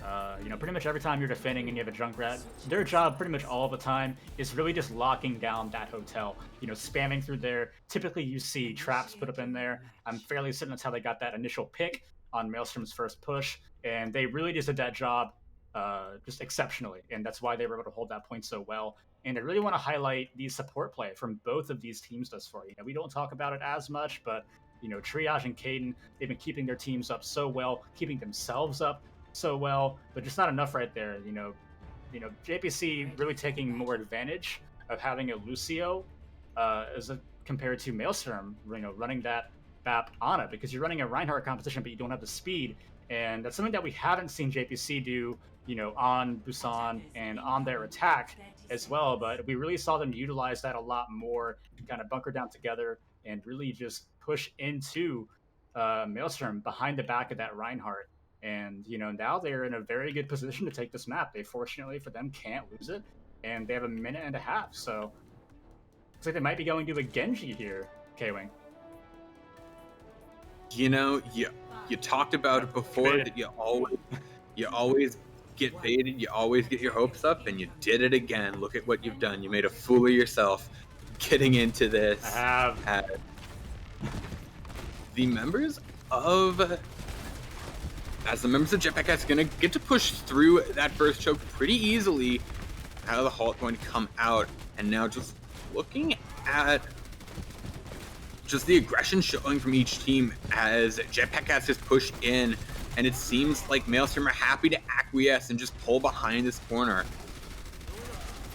[SPEAKER 6] Pretty much every time you're defending and you have a Junkrat, their job pretty much all the time is really just locking down that hotel. Spamming through there. Typically you see traps put up in there. I'm fairly certain that's how they got that initial pick on Maelstrom's first push, and they really just did that job just exceptionally, and that's why they were able to hold that point so well. And I really want to highlight the support play from both of these teams thus far. We don't talk about it as much, but Triage and Caden, they've been keeping their teams up so well, keeping themselves up so well, but just not enough right there. JPC really taking more advantage of having a Lucio compared to Maelstrom, running that BAP Ana, because you're running a Reinhardt composition, but you don't have the speed. And that's something that we haven't seen JPC do, on Busan and on their attack as well. But we really saw them utilize that a lot more to kind of bunker down together and really just push into Maelstrom behind the back of that Reinhardt. And, now they're in a very good position to take this map. They, fortunately for them, can't lose it. And they have a minute and a half. So looks like they might be going to a Genji here, K-Wing.
[SPEAKER 5] You talked about it before, that you always get baited, you always get your hopes up, and you did it again. Look at what you've done. You made a fool of yourself getting into this.
[SPEAKER 6] I have.
[SPEAKER 5] The members of Jetpack Cats going to get to push through that first choke pretty easily. Out of the halt, going to come out, and now just looking at just the aggression showing from each team as Jetpack Cats just push in, and it seems like Maelstrom are happy to acquiesce and just pull behind this corner.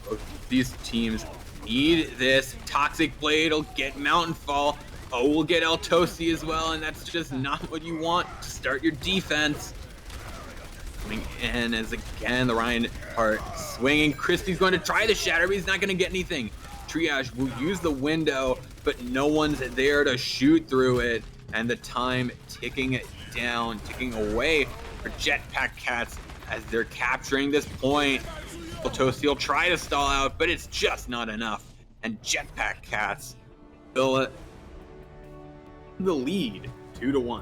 [SPEAKER 5] Both these teams need this. Toxic Blade will get Mountainfall. Oh, we'll get El Tosi as well, and that's just not what you want to start your defense. Coming in as again the Reinhardt swinging. Christie's going to try the Shatter, but he's not going to get anything. Triage will use the window, but no one's there to shoot through it, and the time ticking down, ticking away for Jetpack Cats as they're capturing this point. Toasty try to stall out, but it's just not enough. And Jetpack Cats will the lead 2-1.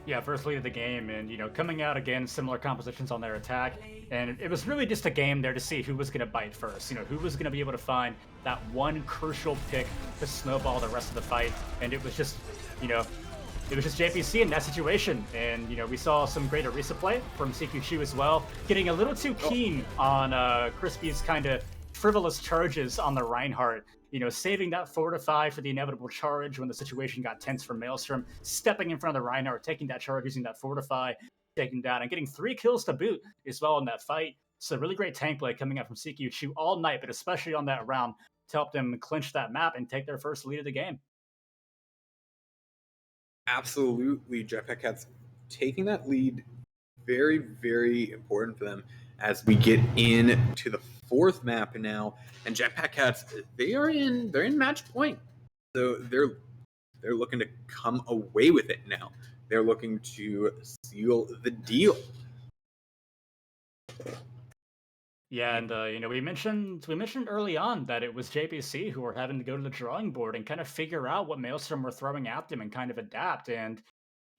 [SPEAKER 6] Yeah, first lead of the game, and coming out again, similar compositions on their attack, and it was really just a game there to see who was going to bite first. Who was going to be able to find that one crucial pick to snowball the rest of the fight, and it was just, it was just JPC in that situation, and we saw some great Orisa play from CQ2 as well, getting a little too keen on Crispy's kind of frivolous charges on the Reinhardt. Saving that fortify for the inevitable charge when the situation got tense for Maelstrom, stepping in front of the Reinhardt, taking that charge, using that fortify, taking down, and getting 3 kills to boot as well in that fight. So really great tank play coming out from CQ2 all night, but especially on that round to help them clinch that map and take their first lead of the game.
[SPEAKER 5] Absolutely, Jetpack Cats taking that lead, very, very important for them as we get into the 4th map now. And Jetpack Cats, they're in match point, so they're looking to come away with it now. They're looking to seal the deal.
[SPEAKER 6] Yeah, and we mentioned early on that it was JPC who were having to go to the drawing board and kind of figure out what Maelstrom were throwing at them and kind of adapt. And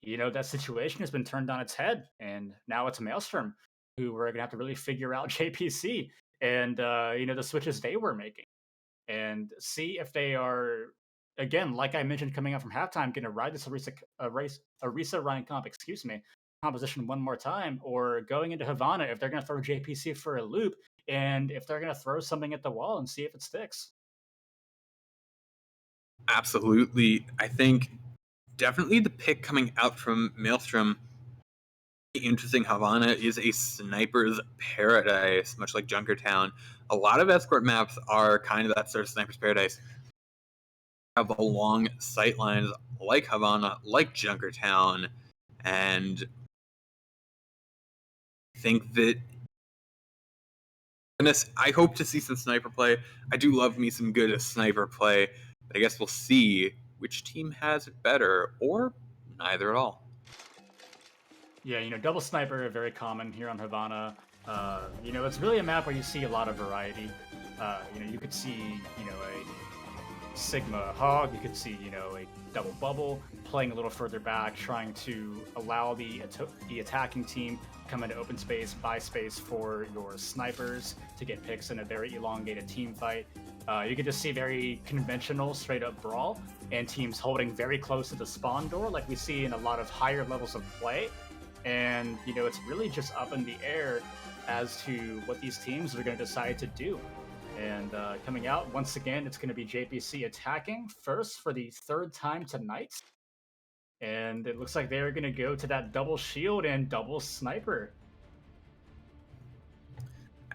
[SPEAKER 6] that situation has been turned on its head, and now it's Maelstrom who we're gonna have to really figure out JPC and the switches they were making, and see if they are, again, like I mentioned coming out from halftime, going to ride this Orisa Ryan composition one more time, or going into Havana if they're going to throw JPC for a loop, and if they're going to throw something at the wall and see if it sticks.
[SPEAKER 5] Absolutely. I think definitely the pick coming out from Maelstrom, interesting. Havana is a sniper's paradise, much like Junkertown. A lot of escort maps are kind of that sort of sniper's paradise. Have the long sight lines like Havana, like Junkertown, and I think that I hope to see some sniper play. I do love me some good sniper play, but I guess we'll see which team has it better, or neither at all.
[SPEAKER 6] Yeah, double sniper are very common here on Havana. It's really a map where you see a lot of variety. You could see, a Sigma Hog, you could see, a double bubble, playing a little further back, trying to allow the attacking team come into open space, buy space for your snipers to get picks in a very elongated team fight. You can just see very conventional straight up brawl, and teams holding very close to the spawn door like we see in a lot of higher levels of play. And, it's really just up in the air as to what these teams are going to decide to do. And coming out, once again, it's going to be JPC attacking first for the 3rd time tonight. And it looks like they're going to go to that double shield and double sniper.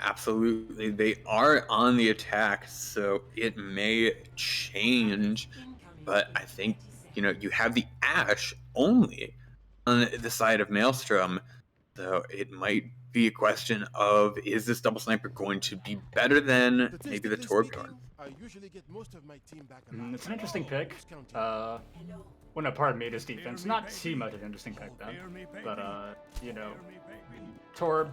[SPEAKER 5] Absolutely. They are on the attack, so it may change. But I think, you have the Ash only on the side of Maelstrom, so it might be a question of, is this double sniper going to be better than maybe the Torbjorn?
[SPEAKER 6] It's an interesting pick. Well, no, pardon me, this defense. Not too much of an interesting pick, then. But, Torb,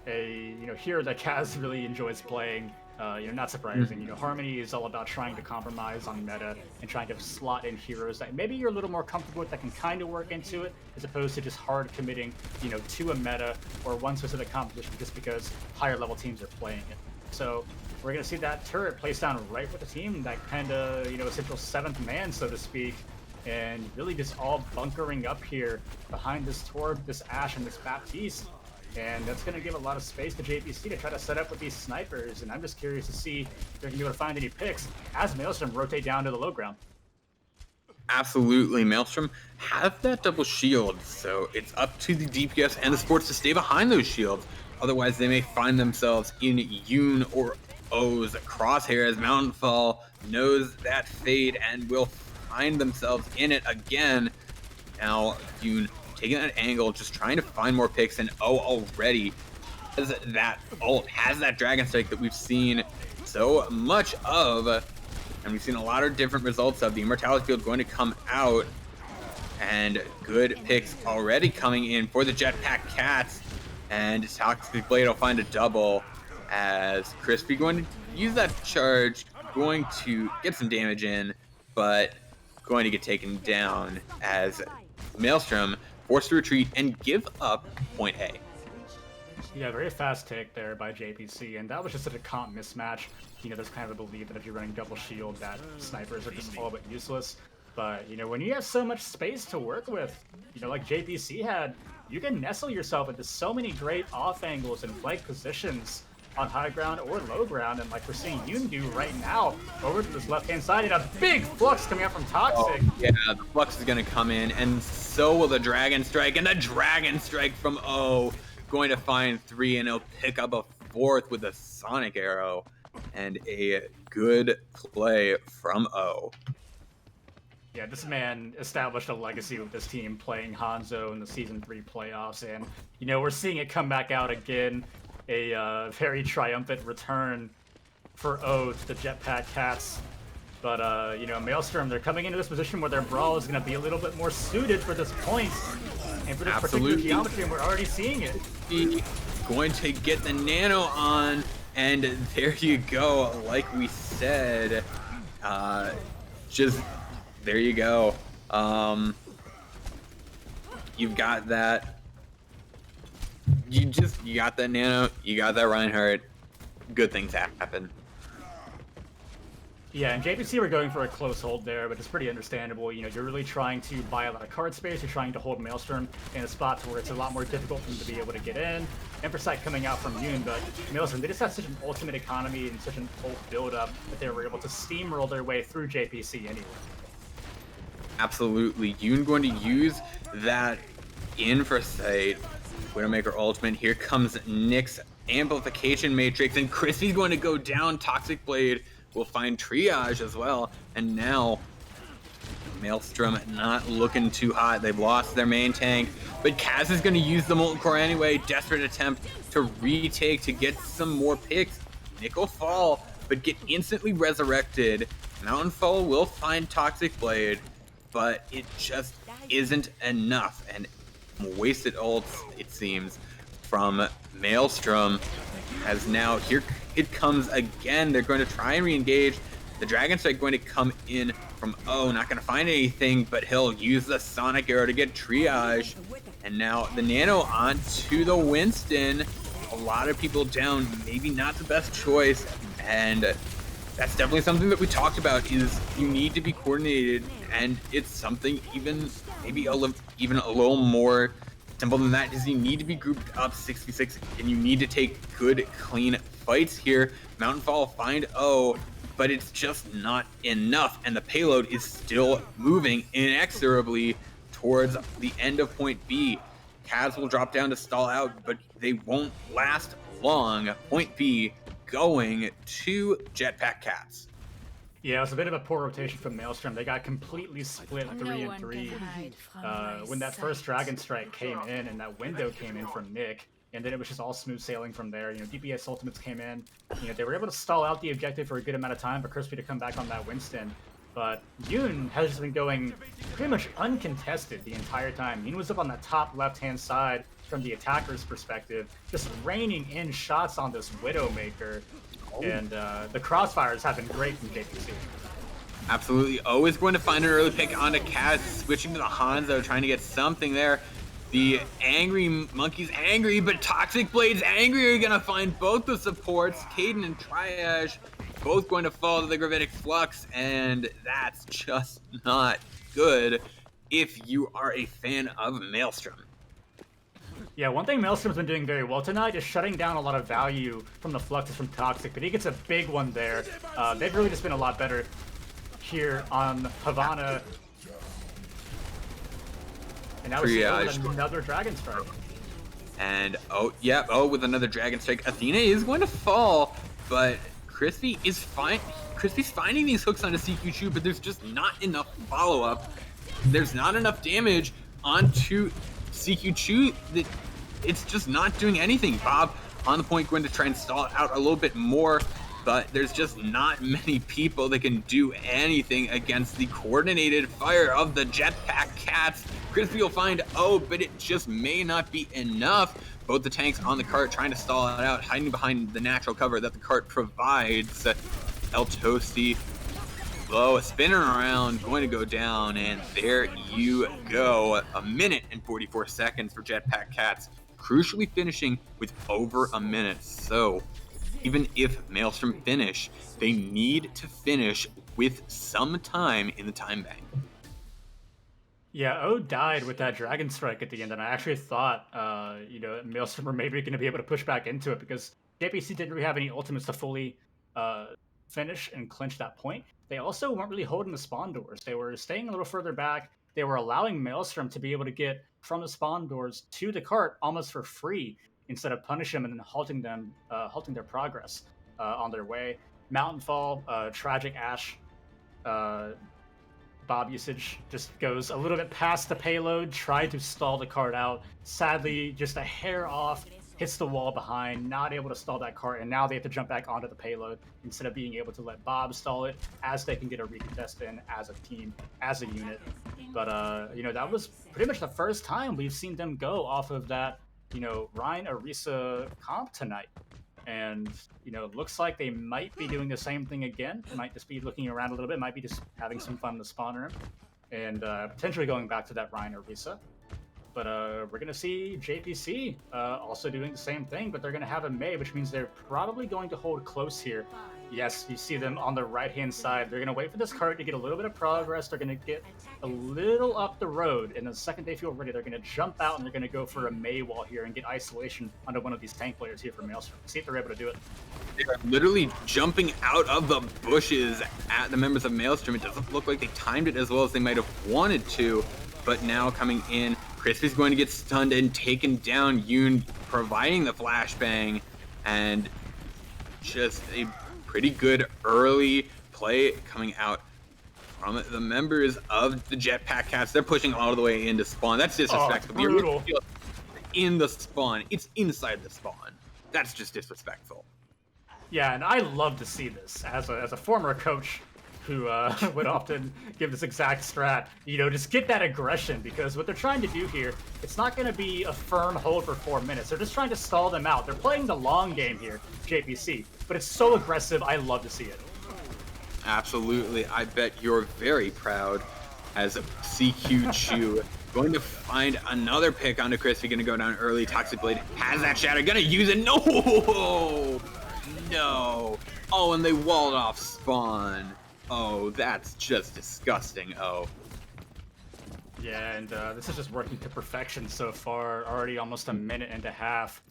[SPEAKER 6] a hero that Kaz really enjoys playing. Not surprising. Harmony is all about trying to compromise on meta and trying to slot in heroes that maybe you're a little more comfortable with, that can kind of work into it, as opposed to just hard committing, to a meta or one specific composition just because higher level teams are playing it. So we're gonna see that turret placed down right with the team, that kind of essential 7th man, so to speak, and really just all bunkering up here behind this Torb, this Ash, and this Baptiste. And that's going to give a lot of space to JPC to try to set up with these snipers. And I'm just curious to see if they're going to be able to find any picks as Maelstrom rotate down to the low ground.
[SPEAKER 5] Absolutely. Maelstrom has that double shield, so it's up to the DPS and the sports to stay behind those shields. Otherwise, they may find themselves in Yoon or O's crosshairs. Mountainfall knows that fade and will find themselves in it again. Now, Yoon taking that angle, just trying to find more picks, and already has that ult, has that Dragon Strike that we've seen so much of, and we've seen a lot of different results of. The Immortality Field going to come out, and good picks already coming in for the Jetpack Cats. And Toxic Blade will find a double as Crispy going to use that charge, going to get some damage in, but going to get taken down as Maelstrom forced to retreat and give up point A.
[SPEAKER 6] Yeah, very fast take there by JPC, and that was just such a comp mismatch. You know, there's kind of a belief that if you're running double shield, that snipers are just all but useless. But, you know, when you have so much space to work with, you know, like JPC had, you can nestle yourself into so many great off angles and flank positions on high ground or low ground, and like we're seeing Yoon do right now over to this left-hand side, and a big flux coming out from Toxic.
[SPEAKER 5] Oh, yeah, the flux is going to come in, and so will the Dragon Strike, and the Dragon Strike from O going to find 3, and he'll pick up a 4th with a Sonic Arrow, and a good play from O.
[SPEAKER 6] Yeah, this man established a legacy with this team playing Hanzo in the Season 3 playoffs, and, you know, we're seeing it come back out again. A very triumphant return for O to the Jetpack Cats. But, you know, Maelstrom, they're coming into this position where their brawl is going to be a little bit more suited for this point and for this particular geometry, and we're already seeing it.
[SPEAKER 5] Going to get the nano on, and there you go. Like we said, just there you go. You've got that. You got that nano, you got that Reinhardt. Good things happen.
[SPEAKER 6] Yeah, and JPC were going for a close hold there, but it's pretty understandable. You know, you're really trying to buy a lot of card space. You're trying to hold Maelstrom in a spot where it's a lot more difficult for them to be able to get in. Emphasight coming out from Yoon, but Maelstrom, they just have such an ultimate economy and such an ult build-up that they were able to steamroll their way through JPC anyway.
[SPEAKER 5] Absolutely. Yoon going to use that Inversight Widowmaker ultimate. Here comes Nick's Amplification Matrix, and Crispy's going to go down. Toxic Blade will find Triage as well, and now Maelstrom not looking too hot. They've lost their main tank, but Kaz is going to use the Molten Core anyway. Desperate attempt to retake to get some more picks. Nick will fall, but get instantly resurrected. Mountainfall will find Toxic Blade, but it just isn't enough, and wasted ults, it seems, from Maelstrom. As now, here it comes again. They're going to try and re-engage. The Dragon Strike going to come in from O, not going to find anything, but he'll use the Sonic Arrow to get Triage. And now the Nano onto the Winston. A lot of people down, maybe not the best choice, and that's definitely something that we talked about, is you need to be coordinated, and it's something even maybe even a little more simple than that, is you need to be grouped up 66, and you need to take good, clean fights here. Mountainfall find O, but it's just not enough, and the payload is still moving inexorably towards the end of point B. Kaz will drop down to stall out, but they won't last long. Point B going to Jetpack Cats.
[SPEAKER 6] Yeah, it was a bit of a poor rotation from Maelstrom. They got completely split 3-3 when that first Dragon Strike came in and that window came in from Nick, and then it was just all smooth sailing from there. You know, DPS ultimates came in. You know, they were able to stall out the objective for a good amount of time for Crispy to come back on that Winston. But Yoon has just been going pretty much uncontested the entire time. Yoon was up on the top left-hand side from the attacker's perspective, just raining in shots on this Widowmaker. And the crossfires have been great from JPC.
[SPEAKER 5] Absolutely. O is going to find an early pick onto Kaz, switching to the Hanzo, trying to get something there. The angry monkey's angry, but Toxic Blade's angry. Are going to find both the supports, Caden and Triage, both going to fall to the Gravitic Flux, and that's just not good if you are a fan of Maelstrom.
[SPEAKER 6] Yeah, one thing Maelstrom's been doing very well tonight is shutting down a lot of value from the Fluxes from Toxic, but he gets a big one there. They've really just been a lot better here on Havana. And now we're with another Dragon Strike.
[SPEAKER 5] And, oh, yeah, with another Dragon Strike. Athena is going to fall, but Crispy is fine. Crispy's finding these hooks onto CQ2, but there's just not enough follow-up. There's not enough damage onto CQ2 that it's just not doing anything. Bob on the point going to try and stall it out a little bit more, but there's just not many people that can do anything against the coordinated fire of the Jetpack Cats. Crispy will find O, but it just may not be enough. Both the tanks on the cart trying to stall it out, hiding behind the natural cover that the cart provides. El Toasty, low, spinning around, going to go down, and there you go. 1 minute and 44 seconds for Jetpack Cats, crucially finishing with over a minute. So even if Maelstrom finish, they need to finish with some time in the time bank.
[SPEAKER 6] Yeah, O died with that Dragon Strike at the end, and I actually thought, Maelstrom were maybe going to be able to push back into it because JPC didn't really have any ultimates to fully finish and clinch that point. They also weren't really holding the spawn doors. They were staying a little further back. They were allowing Maelstrom to be able to get from the spawn doors to the cart almost for free instead of punish them and then halting their progress on their way. Mountainfall, Tragic Ash, Bob usage just goes a little bit past the payload, tried to stall the cart out. Sadly, just a hair off, hits the wall behind, not able to stall that cart, and now they have to jump back onto the payload instead of being able to let Bob stall it as they can get a recontest in as a team, as a unit. But, that was pretty much the first time we've seen them go off of that, Rhine Orisa comp tonight. And, it looks like they might be doing the same thing again. Might just be looking around a little bit, might be just having some fun in the spawn room, and potentially going back to that Rhine Orisa. But we're going to see JPC also doing the same thing, but they're going to have a May, which means they're probably going to hold close here. Yes, you see them on the right-hand side. They're going to wait for this cart to get a little bit of progress. They're going to get a little up the road, and the second they feel ready, they're going to jump out and they're going to go for a May wall here and get isolation onto one of these tank players here for Maelstrom. See if they're able to do it.
[SPEAKER 5] They are literally jumping out of the bushes at the members of Maelstrom. It doesn't look like they timed it as well as they might have wanted to, but now coming in, Crispy's going to get stunned and taken down. Yoon providing the flashbang, and just a pretty good early play coming out from the members of the Jetpack Cats. They're pushing all the way into spawn. That's disrespectful.
[SPEAKER 6] Oh, brutal.
[SPEAKER 5] In the spawn. It's inside the spawn. That's just disrespectful.
[SPEAKER 6] Yeah, and I love to see this as a former coach who would often give this exact strat. Just get that aggression, because what they're trying to do here, it's not going to be a firm hold for 4 minutes. They're just trying to stall them out. They're playing the long game here, JPC, but it's so aggressive. I love to see it.
[SPEAKER 5] Absolutely. I bet you're very proud as CQ Chu. Going to find another pick onto Crispy, going to go down early. Toxic Blade has that shatter, going to use it. No! No. Oh, and they walled off spawn. Oh, that's just disgusting. Oh.
[SPEAKER 6] Yeah, and this is just working to perfection so far. Already almost a minute and a half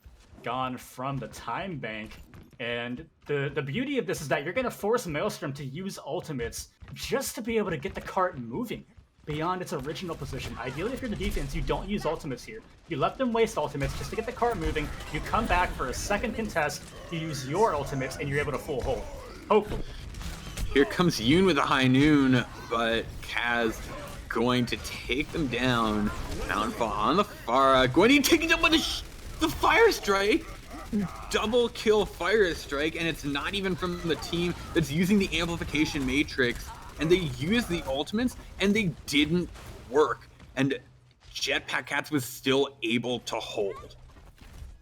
[SPEAKER 6] gone from the time bank. And the beauty of this is that you're going to force Maelstrom to use ultimates just to be able to get the cart moving beyond its original position. Ideally, if you're the defense, you don't use ultimates here. You let them waste ultimates just to get the cart moving. You come back for a second contest, you use your ultimates, and you're able to full hold. Hopefully.
[SPEAKER 5] Here comes Yoon with a high noon, but Kaz going to take them down. Downfall on the Pharah. Going to take them with the Fire Strike. Double kill Fire Strike, and it's not even from the team that's using the amplification matrix. And they used the ultimates, and they didn't work. And Jetpack Cats was still able to hold.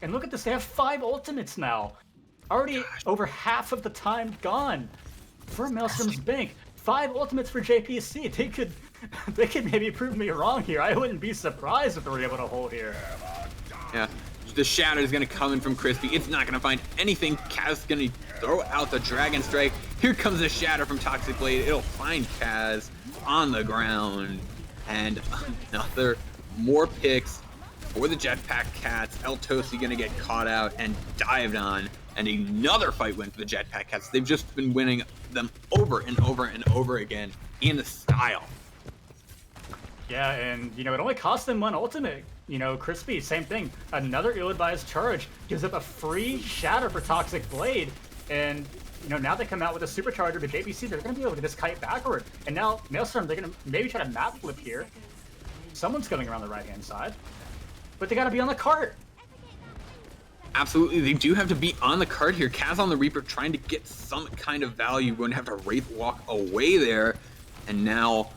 [SPEAKER 6] And look at this, they have 5 ultimates now. Already over half of the time gone for Maelstrom's bank. 5 ultimates for JPC. They could maybe prove me wrong here. I wouldn't be surprised if they were able to hold here.
[SPEAKER 5] Yeah, the shatter is going to come in from Crispy. It's not going to find anything. Kaz is going to throw out the Dragon Strike. Here comes the shatter from Toxic Blade. It'll find Kaz on the ground. And another more picks for the Jetpack Cats. El Tosi going to get caught out and dived on. And another fight win for the Jetpack Cats. They've just been winning them over and over and over again in the style.
[SPEAKER 6] Yeah, and, it only cost them 1 ultimate. Crispy, same thing. Another ill-advised charge gives up a free shatter for Toxic Blade. And, now they come out with a supercharger to JPC. They're going to be able to just kite backward. And now, Maelstrom, they're going to maybe try to map flip here. Someone's coming around the right-hand side. But they got to be on the cart.
[SPEAKER 5] Absolutely, they do have to be on the cart here. Kaz on the Reaper trying to get some kind of value. Going to have to Wraith Walk away there. And now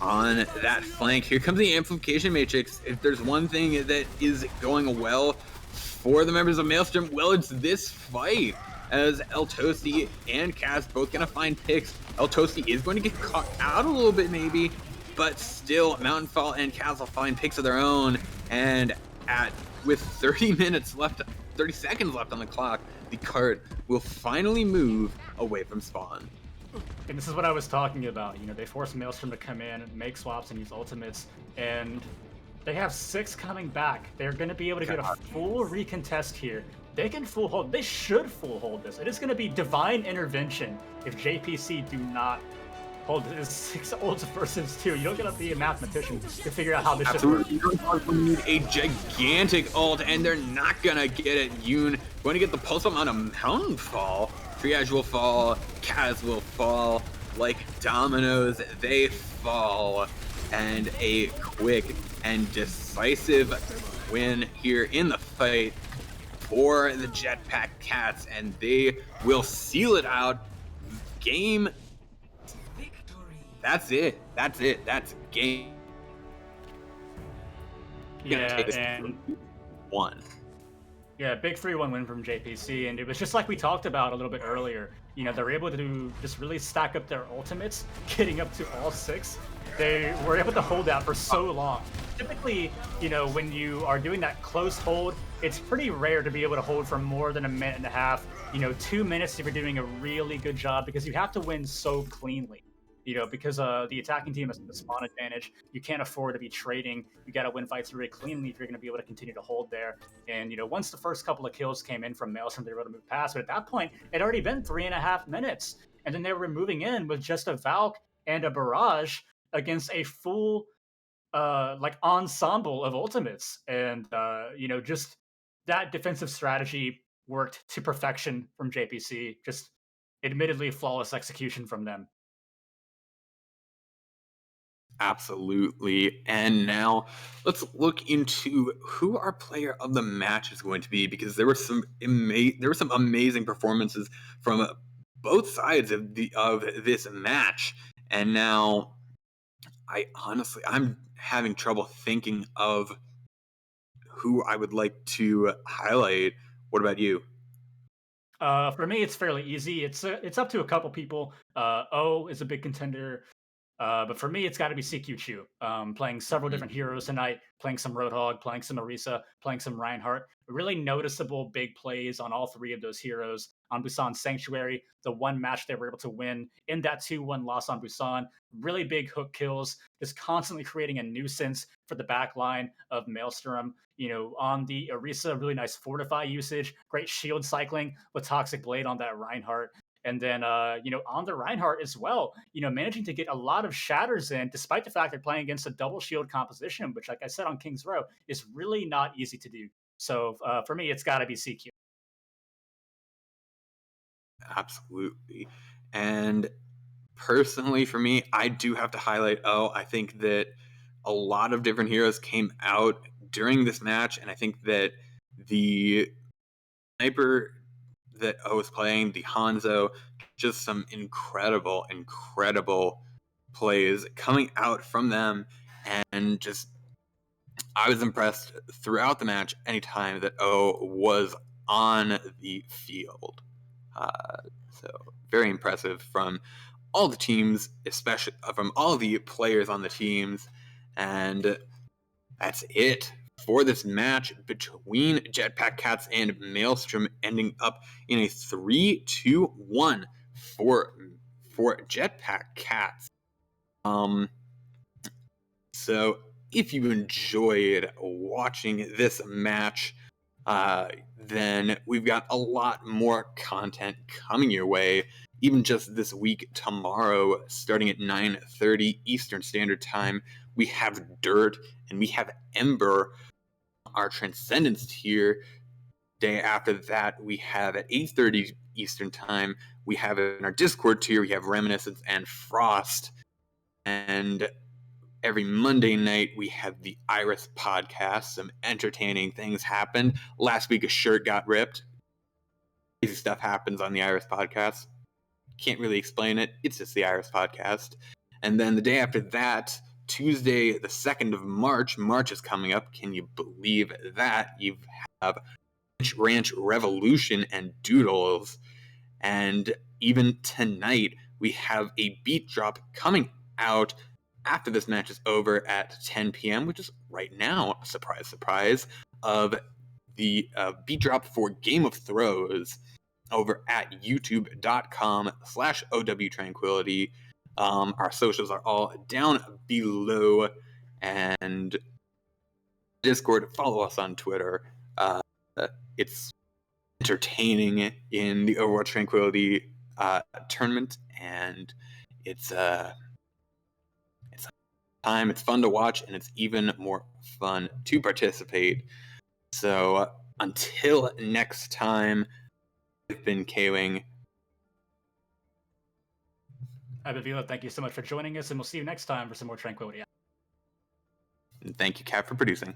[SPEAKER 5] on that flank. Here comes the Amplification Matrix. If there's one thing that is going well for the members of Maelstrom, well, it's this fight. As El Toasty and Kaz both gonna find picks. El Toasty is going to get caught out a little bit maybe, but still Mountainfall and Kaz will find picks of their own. And with 30 seconds left on the clock, the cart will finally move away from spawn.
[SPEAKER 6] And this is what I was talking about. You know, they force Maelstrom to come in, make swaps, and use ultimates, and they have 6 coming back. They're going to be able to get a full recontest here. They can full hold. They should full hold this. It is going to be divine intervention if JPC do not hold this. 6 ults versus 2. You don't get to be a mathematician to figure out how this should work.
[SPEAKER 5] Absolutely, you need a gigantic ult, and they're not going to get it. Yoon going to get the pulse on a Mountainfall. Triage will fall, Kaz will fall, like dominoes, they fall, and a quick and decisive win here in the fight for the Jetpack Cats, and they will seal it out. Game. That's it. That's game.
[SPEAKER 6] Yeah, and
[SPEAKER 5] 1.
[SPEAKER 6] Yeah, big 3-1 win from JPC, and it was just like we talked about a little bit earlier. You know, they're able to just really stack up their ultimates, getting up to all 6. They were able to hold that for so long. Typically, you know, when you are doing that close hold, it's pretty rare to be able to hold for more than a minute and a half. You know, 2 minutes if you're doing a really good job, because you have to win so cleanly. You know, because the attacking team has the spawn advantage. You can't afford to be trading. You got to win fights really cleanly if you're going to be able to continue to hold there. And, you know, once the first couple of kills came in from Maelstrom, they were able to move past. But at that point, it had already been 3.5 minutes. And then they were moving in with just a Valk and a Barrage against a full, like, ensemble of ultimates. And, you know, just that defensive strategy worked to perfection from JPC. Just admittedly flawless execution from them.
[SPEAKER 5] Absolutely. And now let's look into who our player of the match is going to be, because there were some amazing performances from both sides of this match. And now I'm having trouble thinking of who I would like to highlight. What about you?
[SPEAKER 6] For me, it's fairly easy. It's up to a couple people. O is a big contender. But for me, it's got to be CQ Chu. Playing several different heroes tonight, playing some Roadhog, playing some Orisa, playing some Reinhardt. Really noticeable big plays on all 3 of those heroes. On Busan Sanctuary, the one match they were able to win in that 2-1 loss on Busan. Really big hook kills, just constantly creating a nuisance for the back line of Maelstrom. You know, on the Orisa, really nice Fortify usage, great shield cycling with Toxic Blade on that Reinhardt. And then, you know, on the Reinhardt as well, you know, managing to get a lot of shatters in, despite the fact they're playing against a double shield composition, which, like I said on King's Row, is really not easy to do. So for me, it's got to be CQ.
[SPEAKER 5] Absolutely. And personally, for me, I do have to highlight I think that a lot of different heroes came out during this match, and I think that the sniper that O was playing, the Hanzo, just some incredible plays coming out from them, and just I was impressed throughout the match anytime that O was on the field. So very impressive from all the teams, especially from all the players on the teams. And that's it for this match between Jetpack Cats and Maelstrom, ending up in a 3-2-1 for Jetpack Cats. So if you enjoyed watching this match, then we've got a lot more content coming your way. Even just this week, tomorrow, starting at 9:30 Eastern Standard Time, we have Dirt and we have Ember, our Transcendence tier. Day after that, we have at 8:30 Eastern Time, we have in our Discord tier, we have Reminiscence and Frost. And every Monday night, we have the Iris podcast. Some entertaining things happened. Last week, a shirt got ripped. Crazy stuff happens on the Iris podcast. Can't really explain it. It's just the Iris podcast. And then the day after that, Tuesday, the 2nd of March. March is coming up. Can you believe that? You have Ranch Revolution and Doodles. And even tonight, we have a beat drop coming out after this match is over at 10 p.m., which is right now, surprise, surprise, of the beat drop for Game of Thrones over at youtube.com/OWTranquility. Our socials are all down below, and Discord, follow us on Twitter. It's entertaining in the Overwatch Tranquility tournament, and it's time. It's fun to watch, and it's even more fun to participate. So until next time, I've been K-Wing.
[SPEAKER 6] I've been Vila. Thank you so much for joining us, and we'll see you next time for some more Tranquility.
[SPEAKER 5] And thank you, Kat, for producing.